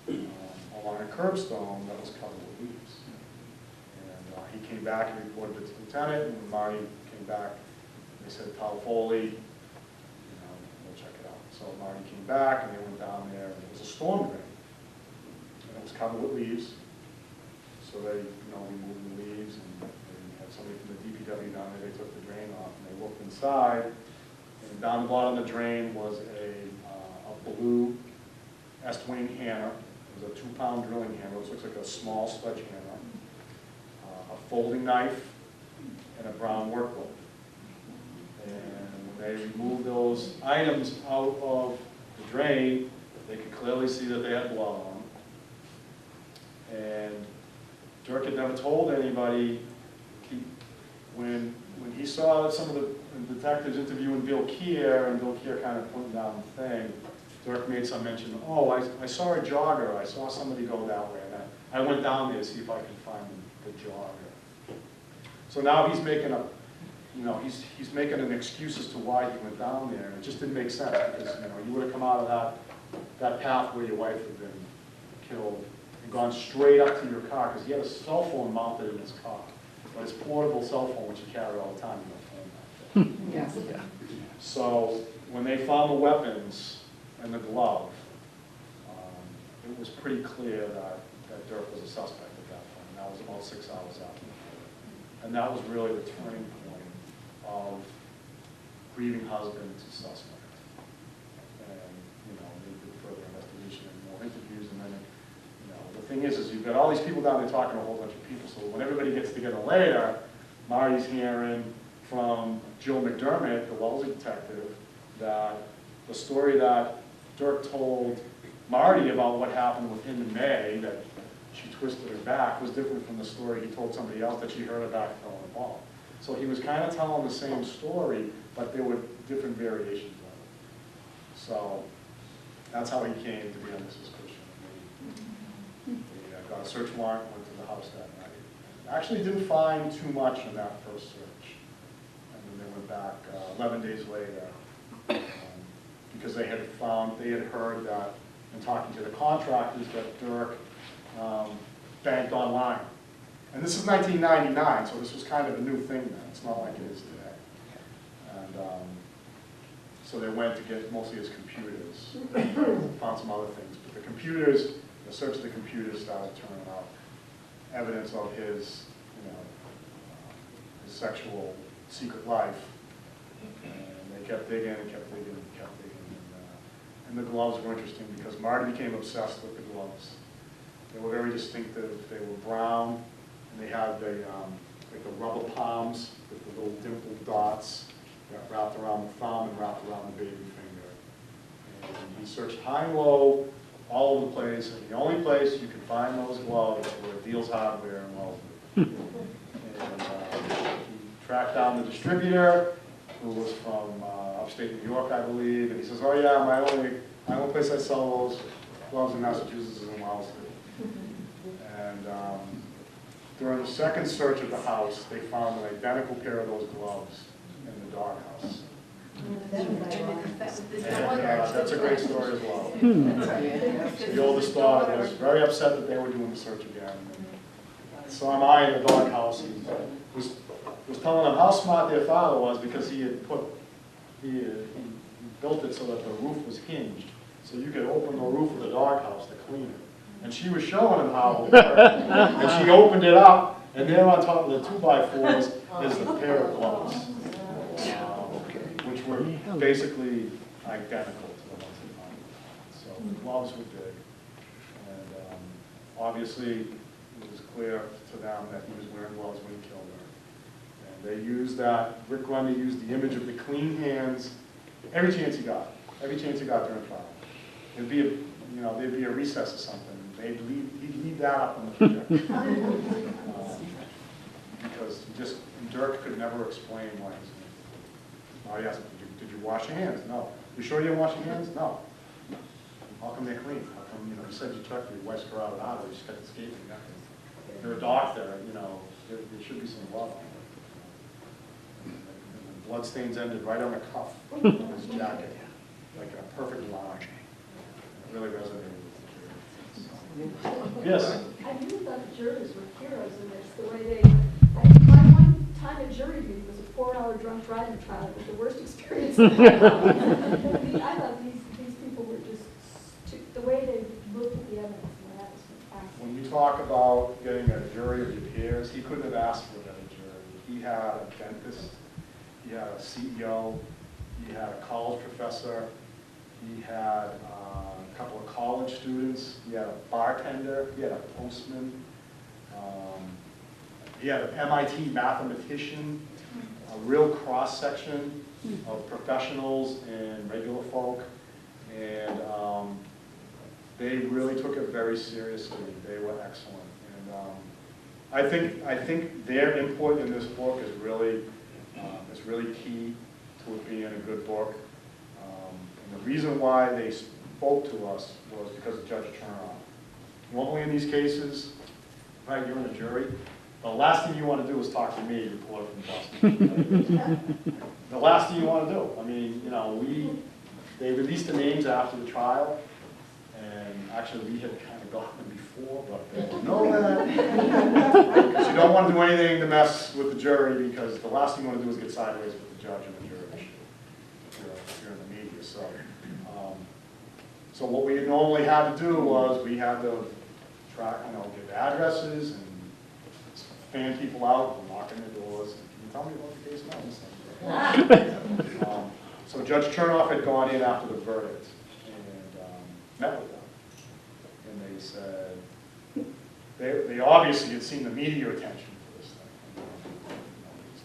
along a curbstone that was covered with leaves. And he came back and reported it to the lieutenant, and Marty came back, and they said, Paul Foley, we'll check it out. So Marty came back, and they went down there, and it was a storm drain, and it was covered with leaves. So they, removed the leaves, and they had somebody from the DPW down there. They took the drain off, and they looked inside, and down the bottom of the drain was a blue Estwing hammer. It was a 2-pound drilling hammer. It looks like a small sledgehammer, a folding knife, and a brown workbook. And when they removed those items out of the drain, they could clearly see that they had blood on them. And Dirk had never told anybody. When he saw some of the detectives interviewing Bill Keir, and Bill Keir kind of putting down the thing, Dirk made some mention, oh, I saw a jogger, I saw somebody go that way, and I went down there to see if I could find the jogger. So now he's making he's making an excuse as to why he went down there, and it just didn't make sense, because you would have come out of that path where your wife had been killed and gone straight up to your car, because he had a cell phone mounted in his car. But his portable cell phone, which you carry all the time, you don't phone that. Yes. Yeah. So when they found the weapons and the glove, it was pretty clear that Dirk was a suspect at that point. And that was about 6 hours after. And that was really the turning point of grieving husband to suspect. And they did further investigation and more interviews, and then the thing is you've got all these people down there talking to a whole bunch of people, so when everybody gets together later, Marty's hearing from Jill McDermott, the Wellsley detective, that the story that Dirk told Marty about what happened with him in May, that she twisted her back, was different from the story he told somebody else that she heard her back throwing a ball. So he was kind of telling the same story, but there were different variations of it. So that's how he came to be on this suspicion. They got a search warrant, went to the house that night. Actually didn't find too much in that first search. And then they went back 11 days later, because they had heard that, in talking to the contractors, that Dirk banked online. And this is 1999, so this was kind of a new thing then. It's not like it is today. And so they went to get mostly his computers, found some other things. But the computers, the search of the computers started turning out evidence of his, his sexual secret life. And they kept digging and kept digging and kept digging. And the gloves were interesting because Marty became obsessed with the gloves. They were very distinctive. They were brown, and they had the like the rubber palms with the little dimpled dots that wrapped around the thumb and wrapped around the baby finger. And he searched high and low, all over the place, and the only place you could find those gloves were Deals Hardware in Wellsley. And he tracked down the distributor, who was from upstate New York, I believe, and he says, "Oh yeah, my only place I sell those gloves in Massachusetts is in Wellsley." And during the second search of the house, they found an identical pair of those gloves in the doghouse. And that's a great story as well. The oldest daughter was very upset that they were doing the search again. So am I in the doghouse, and was telling them how smart their father was, because he built it so that the roof was hinged, so you could open the roof of the doghouse to clean it. And she was showing him how it worked. And she opened it up, and there on top of the 2x4s is the pair of gloves, which were basically identical to the ones they found. So the gloves were big. And obviously, it was clear to them that he was wearing gloves when he killed her. And they used that, Rick Grundy used the image of the clean hands every chance he got during trial. There'd be a recess or something. He'd leave that up on the projector. Because Dirk could never explain why he's doing it. Oh yes, did you wash your hands? No. You sure you didn't wash your hands? No. How come they're clean? How come, you said you took your wife's carotid artery, you just got the skating. You're a doctor, there should be some love. And the blood stains ended right on the cuff of his jacket, like a perfect line. It really resonated with the jury. Yes? I really thought the jurors were heroes in this, the way my one time a jury duty was a 4-hour drunk driving trial. It was the worst experience of my life. I thought these people were just, the way they looked at the evidence, and that was fantastic. When you talk about getting a jury of your peers, he couldn't have asked for a better jury. He had a dentist, he had a CEO, he had a college professor, he had a couple of college students, he had a bartender, he had a postman, he had an MIT mathematician, a real cross-section of professionals and regular folk, and they really took it very seriously. They were excellent, and I think their input in this book is really key to it being a good book. And the reason why they spoke to us was because of Judge Chernoff. Normally in these cases, right, you're in a jury, the last thing you want to do is talk to me, reporter from Boston. The last thing you want to do. I mean, they released the names after the trial, and actually we had kind of gotten them before, but they didn't know that. Because you don't want to do anything to mess with the jury, because the last thing you want to do is get sideways with the judge and the jury if you're in the media. So what we normally had to do was we had to track, give addresses and fan people out and knock on their doors. Can you tell me about the case now? So Judge Chernoff had gone in after the verdict and met with them. And they said, they obviously had seen the media attention for this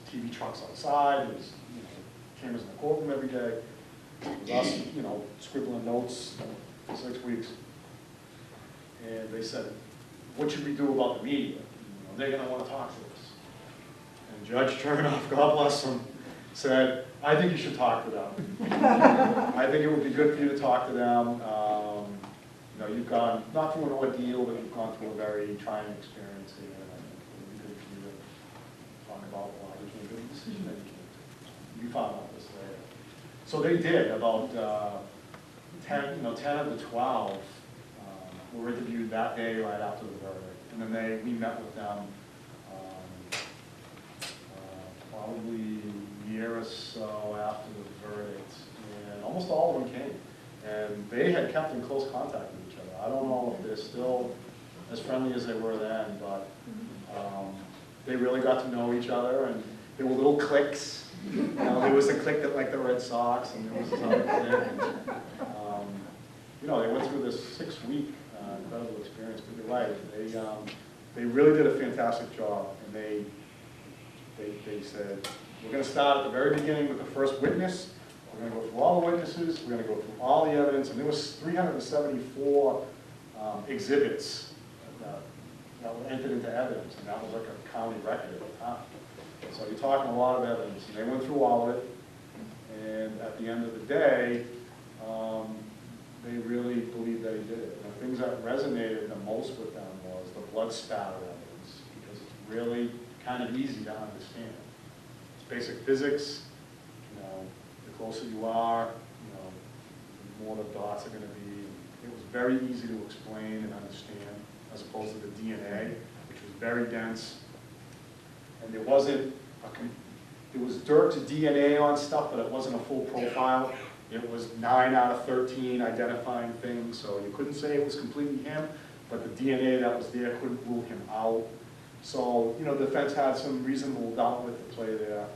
thing. TV trucks outside, there's cameras in the courtroom every day. It was us, scribbling notes for 6 weeks. And they said, what should we do about the media? They're going to want to talk to us. And Judge Chernoff, God bless him, said, I think you should talk to them. I think it would be good for you to talk to them. You've gone, not through an ordeal, but you've gone through a very trying experience here. And I think it would be good for you about why he came to the decision that he came to. We found out this later. So they did, about 10 of the 12 were interviewed that day right after the verdict. And then we met with them probably a year or so after the verdict. And almost all of them came. And they had kept in close contact with each other. I don't know if they're still as friendly as they were then, but they really got to know each other, and there were little cliques. There was a clique that liked the Red Sox, and there was this other clique. And, they went through this 6-week incredible experience. But you're right, they really did a fantastic job, and they said, we're going to start at the very beginning with the first witness. We're going to go through all the witnesses. We're going to go through all the evidence, and there was 374 exhibits that were entered into evidence, and that was like a county record at the time. So you're talking a lot of evidence, and they went through all of it, and at the end of the day, they really believed that he did it. And the things that resonated the most with them was the blood spatter evidence, because it's really kind of easy to understand. It's basic physics. The closer you are, the more the dots are going to be. It was very easy to explain and understand, as opposed to the DNA, which was very dense. And there wasn't there was Dirk's DNA on stuff, but it wasn't a full profile. It was 9 out of 13 identifying things, so you couldn't say it was completely him, but the DNA that was there couldn't rule him out. So, the defense had some reasonable doubt with the play there.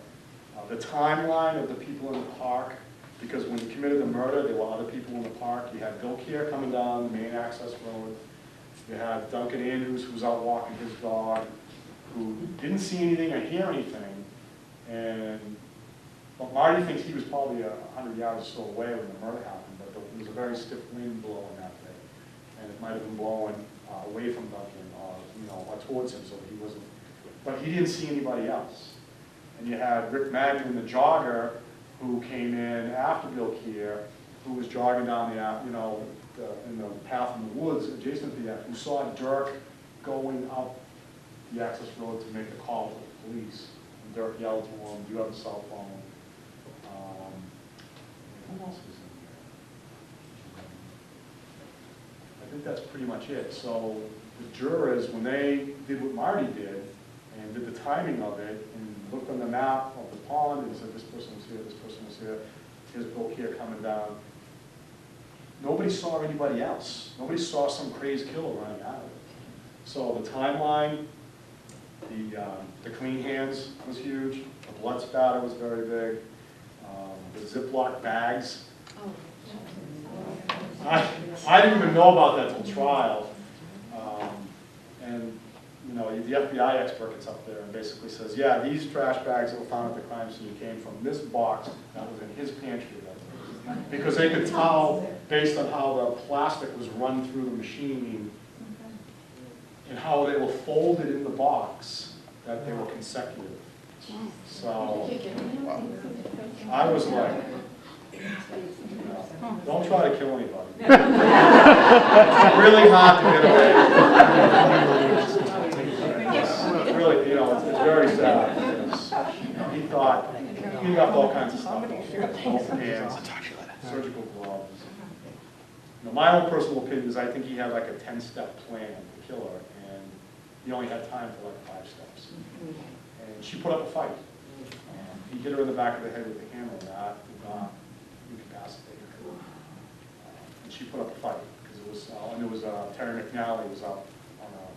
The timeline of the people in the park, because when he committed the murder, there were other people in the park. You had Bill Keir coming down the main access road. You had Duncan Andrews, who was out walking his dog, who didn't see anything or hear anything. But Marty thinks he was probably 100 yards or so away when the murder happened, but there was a very stiff wind blowing that day. And it might have been blowing away from Duncan or towards him, so he wasn't. But he didn't see anybody else. And you had Rick Magnin, the jogger, who came in after Bill Keir, who was jogging down in the path in the woods adjacent to that, who saw Dirk going up the access road to make the call to the police. And Dirk yelled to him, "Do you have a cell phone?" Who else was in there? I think that's pretty much it. So the jurors, when they did what Marty did, and did the timing of it, and looked on the map of the pond and said, this person was here, this person was here, here's Bill Keir coming down. Nobody saw anybody else. Nobody saw some crazed killer running out of it. So the timeline, the clean hands was huge, the blood spatter was very big, the Ziploc bags. I didn't even know about that till trial. And the FBI expert gets up there and basically says, yeah, these trash bags that were found at the crime scene came from this box that was in his pantry. Because they could tell, based on how the plastic was run through the machine and how they were folded in the box, that they were consecutive. So I was like, don't try to kill anybody. It's really hard to get away. It's really, it's very sad. He thought, he got all kinds of stuff. Both hands, surgical gloves. My own personal opinion is I think he had like a 10-step plan to kill her, and he only had time for like 5 steps. And she put up a fight. He hit her in the back of the head with the hammer, and that did not incapacitate her. And she put up a fight, because it was, Terry McNally was up on an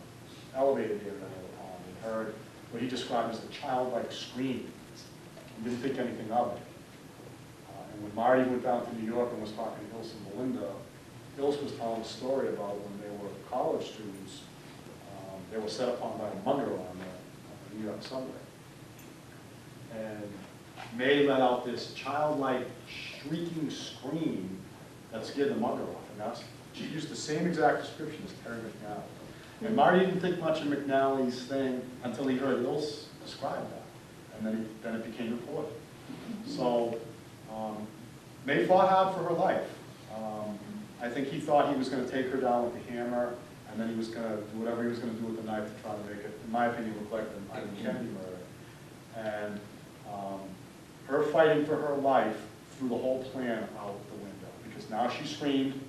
elevated area near the pond, and heard what he described as a childlike scream. He didn't think anything of it. And when Marty went down to New York and was talking to Ilse and Belinda, Ilse was telling a story about when they were college students, they were set upon by a mugger on the New York subway. And May let out this childlike shrieking scream that scared the mugger off. And she used the same exact description as Terry McNally. And Marty didn't think much of McNally's thing until he heard Ilse describe that. And then it became reported. So May fought hard for her life. I think he thought he was going to take her down with the hammer, and then he was going to do whatever he was going to do with the knife to try to make it, in my opinion, look like the Kennedy murder. And her fighting for her life threw the whole plan out the window, because now she screamed.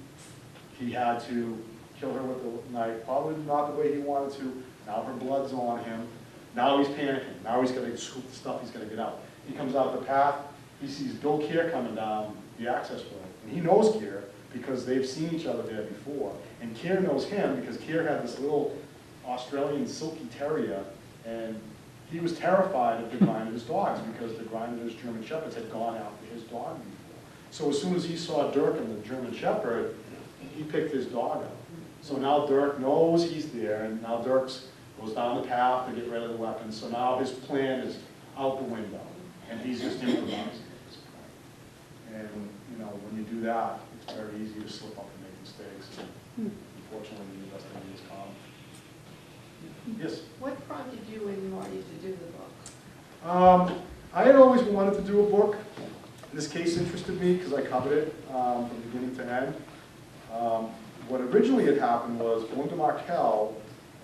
He had to kill her with the knife, probably not the way he wanted to. Now her blood's on him. Now he's panicking. Now he's got to scoop the stuff, he's got to get out. He comes out the path, he sees Bill Keir coming down the access road. And he knows Keir because they've seen each other there before. And Keir knows him because Keir had this little Australian silky terrier, and he was terrified of the Grinder's dogs because the Grinder's German Shepherds had gone after his dog before. So as soon as he saw Dirk and the German Shepherd, he picked his dog up. So now Dirk knows he's there, and now Dirk goes down the path to get rid of the weapons. So now his plan is out the window, and he's just improvising at this point. And you know, when you do that, it's very easy to slip up and make mistakes. And unfortunately, the investigators come. Yes? What prompted you and Marty to do the book? I had always wanted to do a book. This case interested me because I covered it from beginning to end. What originally had happened was Belinda Markel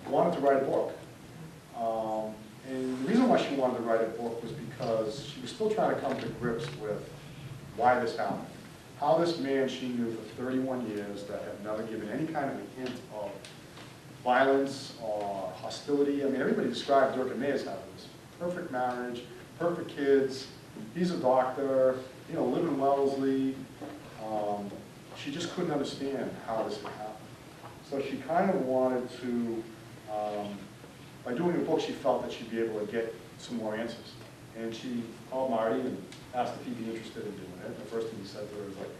wanted to write a book. And the reason why she wanted to write a book was because she was still trying to come to grips with why this happened. How this man she knew for 31 years that had never given any kind of a hint of violence or hostility. I mean, everybody described Dirk and May as having this perfect marriage, perfect kids. He's a doctor, you know, live in Wellsley. She just couldn't understand how this had happened. So she kind of wanted to, by doing a book, she felt that she'd be able to get some more answers. And she called Marty and asked if he'd be interested in doing it. The first thing he said to her was like,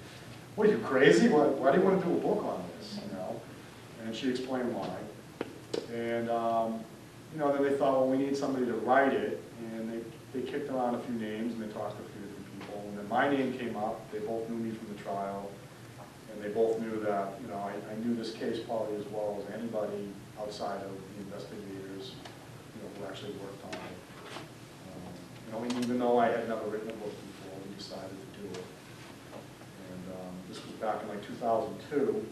"What, are you crazy? Why do you want to do a book on this?" You know? And she explained why. And you know, then they thought, well, we need somebody to write it. And they kicked around a few names and they talked to a few different people. And then my name came up. They both knew me from the trial. And they both knew that, you know, I knew this case probably as well as anybody outside of the investigators, you know, who actually worked on it. You know, and even though I had never written a book before, we decided to do it. And this was back in like 2002.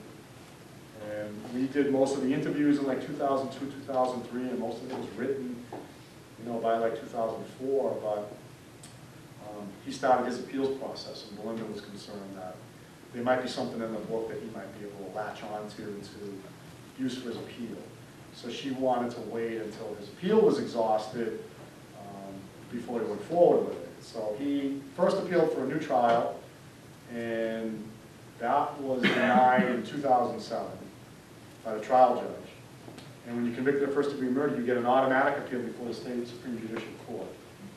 And we did most of the interviews in like 2002, 2003, and most of it was written, you know, by like 2004. But he started his appeals process, and Belinda was concerned that there might be something in the book that he might be able to latch onto to use for his appeal. So she wanted to wait until his appeal was exhausted before he went forward with it. So he first appealed for a new trial, and that was denied in 2007 by the trial judge. And when you're convicted of first-degree murder, you get an automatic appeal before the state Supreme Judicial Court.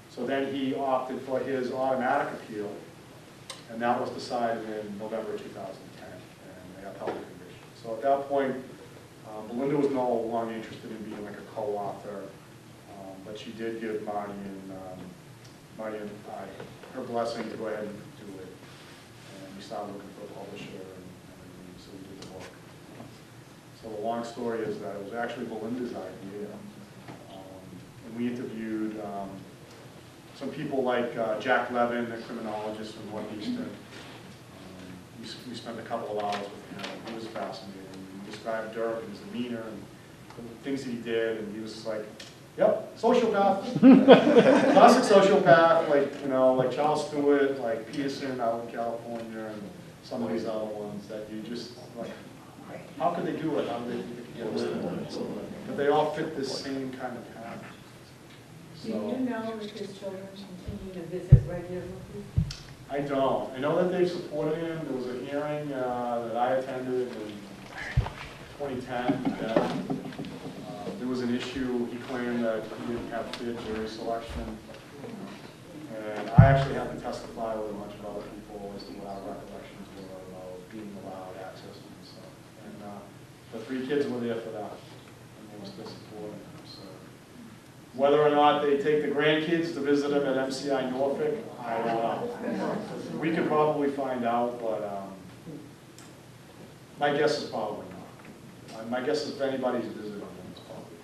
So then he opted for his automatic appeal, and that was decided in November 2010, and they upheld the conviction. So at that point, Belinda was no longer interested in being like a co-author, but she did give Marty and I her blessing to go ahead and do it. And we started looking for a publisher, and so we did the book. So the long story is that it was actually Belinda's idea. And we interviewed some people like Jack Levin, a criminologist from Northeastern. We spent a couple of hours with him. He was fascinating. He described Dirk and his demeanor and the things that he did, and he was just like, "Yep, sociopath, classic sociopath, like, you know, like Charles Stewart, like Peterson out in California, and some of these other ones that you just like, how could they do it? How did they get away with it? But they all fit this same kind of pattern." Do you know if his children continue to visit regularly? I don't. I know that they've supported him. There was a hearing that I attended in 2010. There was an issue. He claimed that he didn't have fair jury selection. And I actually had to testify with a bunch of other people as to what our recollections were about being allowed access and stuff. And the 3 kids were there for that. And they were still supporting him. So whether or not they take the grandkids to visit him at MCI Norfolk, I don't know. We could probably find out, but my guess is probably not. My guess is if anybody's visiting him, it's probably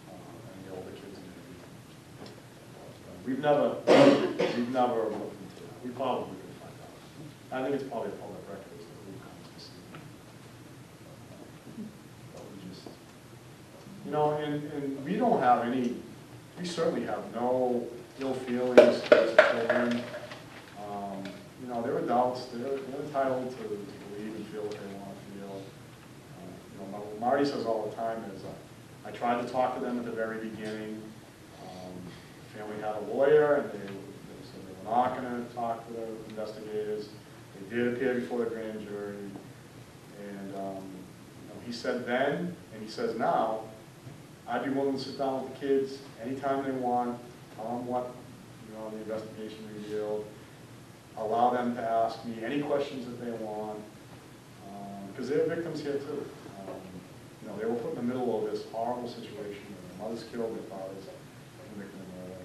and the older kids. We've never looked into that. We probably could find out. I think it's probably a public record as to who comes to see him. But we just, you know, and we don't have any we certainly have no ill feelings towards the children. You know, they're adults, they're entitled to believe and feel what they want to feel. You know, what Marty says all the time is, I tried to talk to them at the very beginning. The family had a lawyer, and they said they were not going to talk to the investigators. They did appear before the grand jury. And you know, he said then, and he says now, I'd be willing to sit down with the kids anytime they want, tell them what, you know, the investigation revealed, allow them to ask me any questions that they want, because they're victims here too. You know, they were put in the middle of this horrible situation where their mothers killed, their fathers convicted of murder.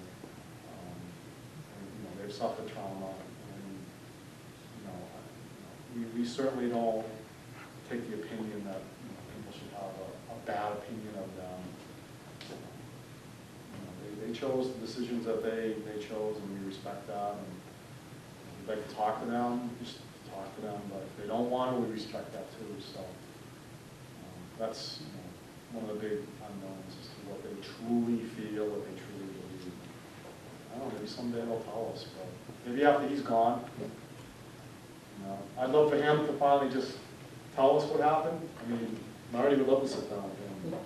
And, you know, they've suffered trauma, and you know, we certainly don't take the opinion that, you know, people should have a bad opinion of them. You know, they chose the decisions that they chose, and we respect that. And we'd like to talk to them, just talk to them, but if they don't want to, we respect that too. So that's, you know, one of the big unknowns as to what they truly feel, what they truly believe. I don't know, maybe someday they'll tell us, but maybe after he's gone. You know, I'd love for him to finally just tell us what happened. I mean, Marty would love to sit down with him.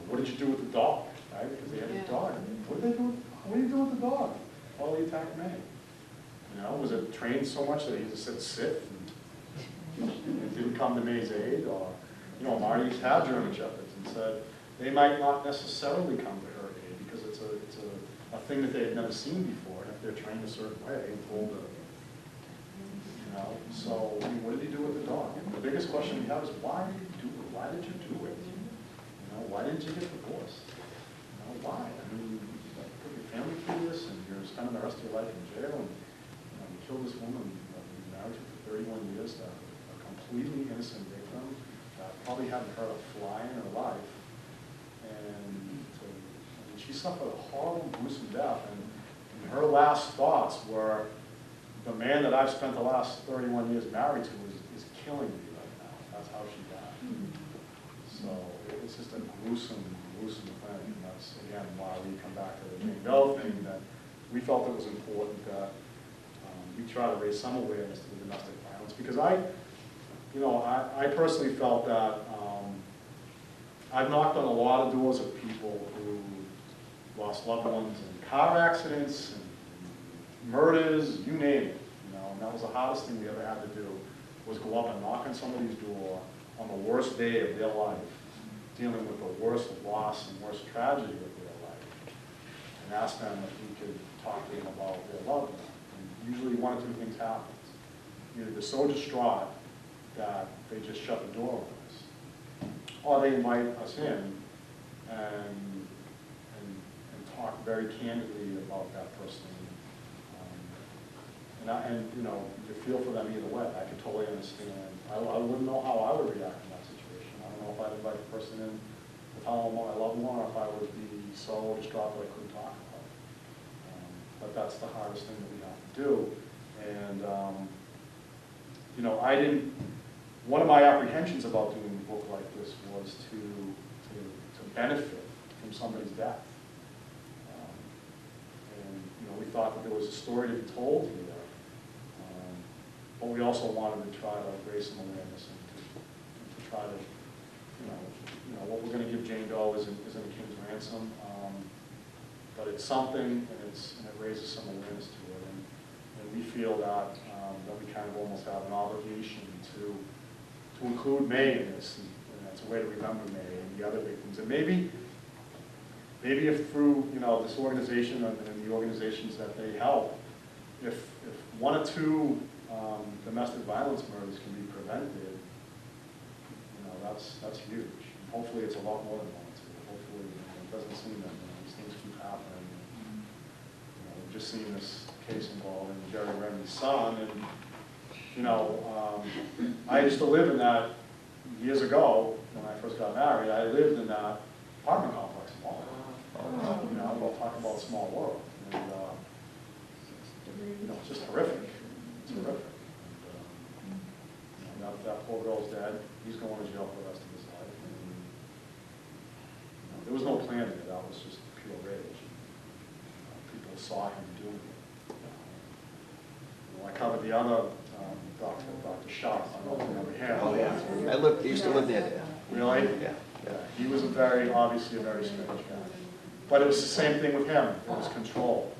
What did you do with the dog? Right? Because they had a dog. What did they do? What did you do with the dog? While he attacked me? You know, was it trained so much that he just said sit and didn't come to May's aid? Or, you know, Marty's had German Shepherds and said they might not necessarily come to her aid because it's a thing that they had never seen before, and if they're trained a certain way and told to, you know. So, I mean, what did he do with the dog? And the biggest question we have is, why did you do it? Why did you do it? You know, why didn't you get divorced? You know, why? I mean, you put your family through this, and you're spending the rest of your life in jail, and you killed this woman you've been married to for 31 years, a completely innocent victim that probably hadn't hurt a fly in her life. And she suffered a horrible, gruesome death. And her last thoughts were, the man that I've spent the last 31 years married to is killing me right now. That's how she died. So it's just a gruesome, gruesome thing. And that's, again, why we come back to the Jane Doe thing, that we felt it was important that we try to raise some awareness to the domestic violence. Because I personally felt that I've knocked on a lot of doors of people who lost loved ones in car accidents and murders, you name it. You know, and that was the hardest thing we ever had to do, was go up and knock on somebody's door on the worst day of their life, dealing with the worst loss and worst tragedy of their life, and ask them if we could talk to them about their loved one. And usually one of two things happens. Either they're so distraught that they just shut the door on us, or they invite us in and talk very candidly about that person. And you know, you feel for them either way. I can totally understand. I wouldn't know how I would react in that situation. I don't know if I'd invite the person in to tell them I love them, or if I would be so distraught that I couldn't talk about it. But that's the hardest thing that we have to do. And you know, one of my apprehensions about doing a book like this was to benefit from somebody's death. And you know, we thought that there was a story to be told here. But we also wanted to try to raise some awareness and to try to, you know, what we're going to give Jane Doe isn't a king's ransom, but it's something, and it raises some awareness to it, and we feel that we kind of almost have an obligation to include May in this, and that's a way to remember May and the other victims, and maybe if through, you know, this organization and the organizations that they help, if one or two domestic violence murders can be prevented, you know, that's huge. And hopefully it's a lot more than one or two. Hopefully, you know, it doesn't seem that these things keep happening. You know, we've just seen this case involving Jerry Remy's son, and you know, I used to live in that years ago when I first got married. I lived in that apartment complex in Walmart. You know, we'll talk about a small world. And, you know, it's just horrific. It's horrific. And, that poor girl's dead. He's going to jail for the rest of his life. And, you know, there was no plan there. That was just pure rage. saw him doing it. I covered the other Dr. Sharp, I don't know if you remember him. Oh, yeah. I used to live there. Really? Yeah. Yeah, he was obviously a very strange guy. But it was the same thing with him, it was control.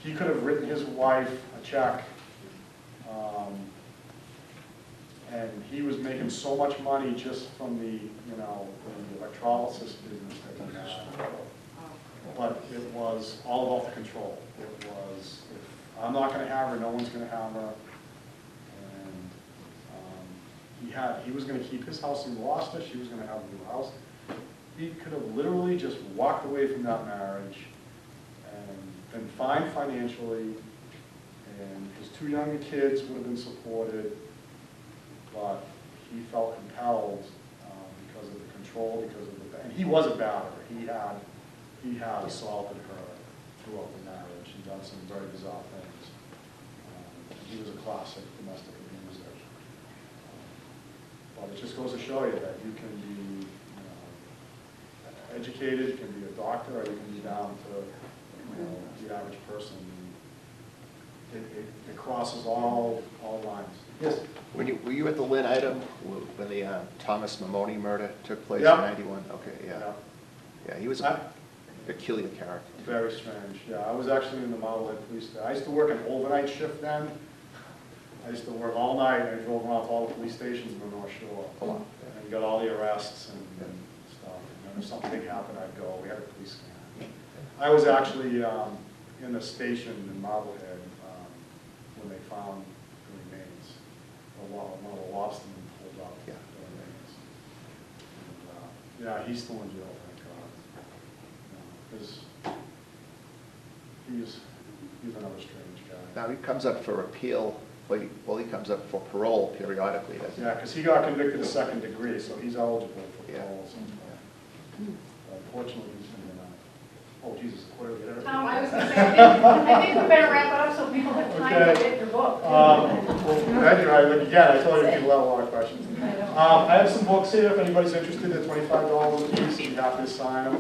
He could have written his wife a check, and he was making so much money just from the electrolysis business that he had. But it was all about the control. It was, if I'm not gonna have her, no one's gonna have her. He was going to keep his house in Gloucester, she was going to have a new house. He could have literally just walked away from that marriage and been fine financially, and his 2 younger kids would have been supported, but he felt compelled because of the control, and he was a batterer. He had assaulted her throughout the marriage and done some very bizarre things. He was a classic domestic abuser. Well, it just goes to show you that you can be educated, you can be a doctor, or you can be down to the average person. It crosses all lines. Yes? Were you at the Lynn item when the Thomas Mamoni murder took place Yeah. in '91? Okay, yeah. Yeah, he was a peculiar character. Very strange, yeah. I was actually in the Marblehead Police. I used to work an overnight shift then. I used to work all night. I drove around to all the police stations in the North Shore. Oh, wow. And got all the arrests and stuff. And if something big happened, I'd go. We had a police scan. I was actually in the station in Marblehead when they found the remains. One of the lobstermen pulled up the remains. And, yeah, he's still in jail, thank God. Because he's another strange guy. Now, he comes up for appeal, well, he comes up for parole periodically, doesn't he? Yeah, because he got convicted of 2nd degree, so he's eligible for Yeah. parole sometime. Unfortunately, he's in oh, Jesus, what did we get? Tom, I was going to say, I think we better wrap it up so people have time to Okay. get your book. Well, again, I told you people have a lot of questions. I have some books here, if anybody's interested, they're $25 a piece, I'd be happy to sign them.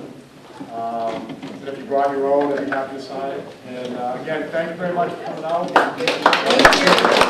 And if you brought your own, I'd be happy to sign it. And again, thank you very much for coming out.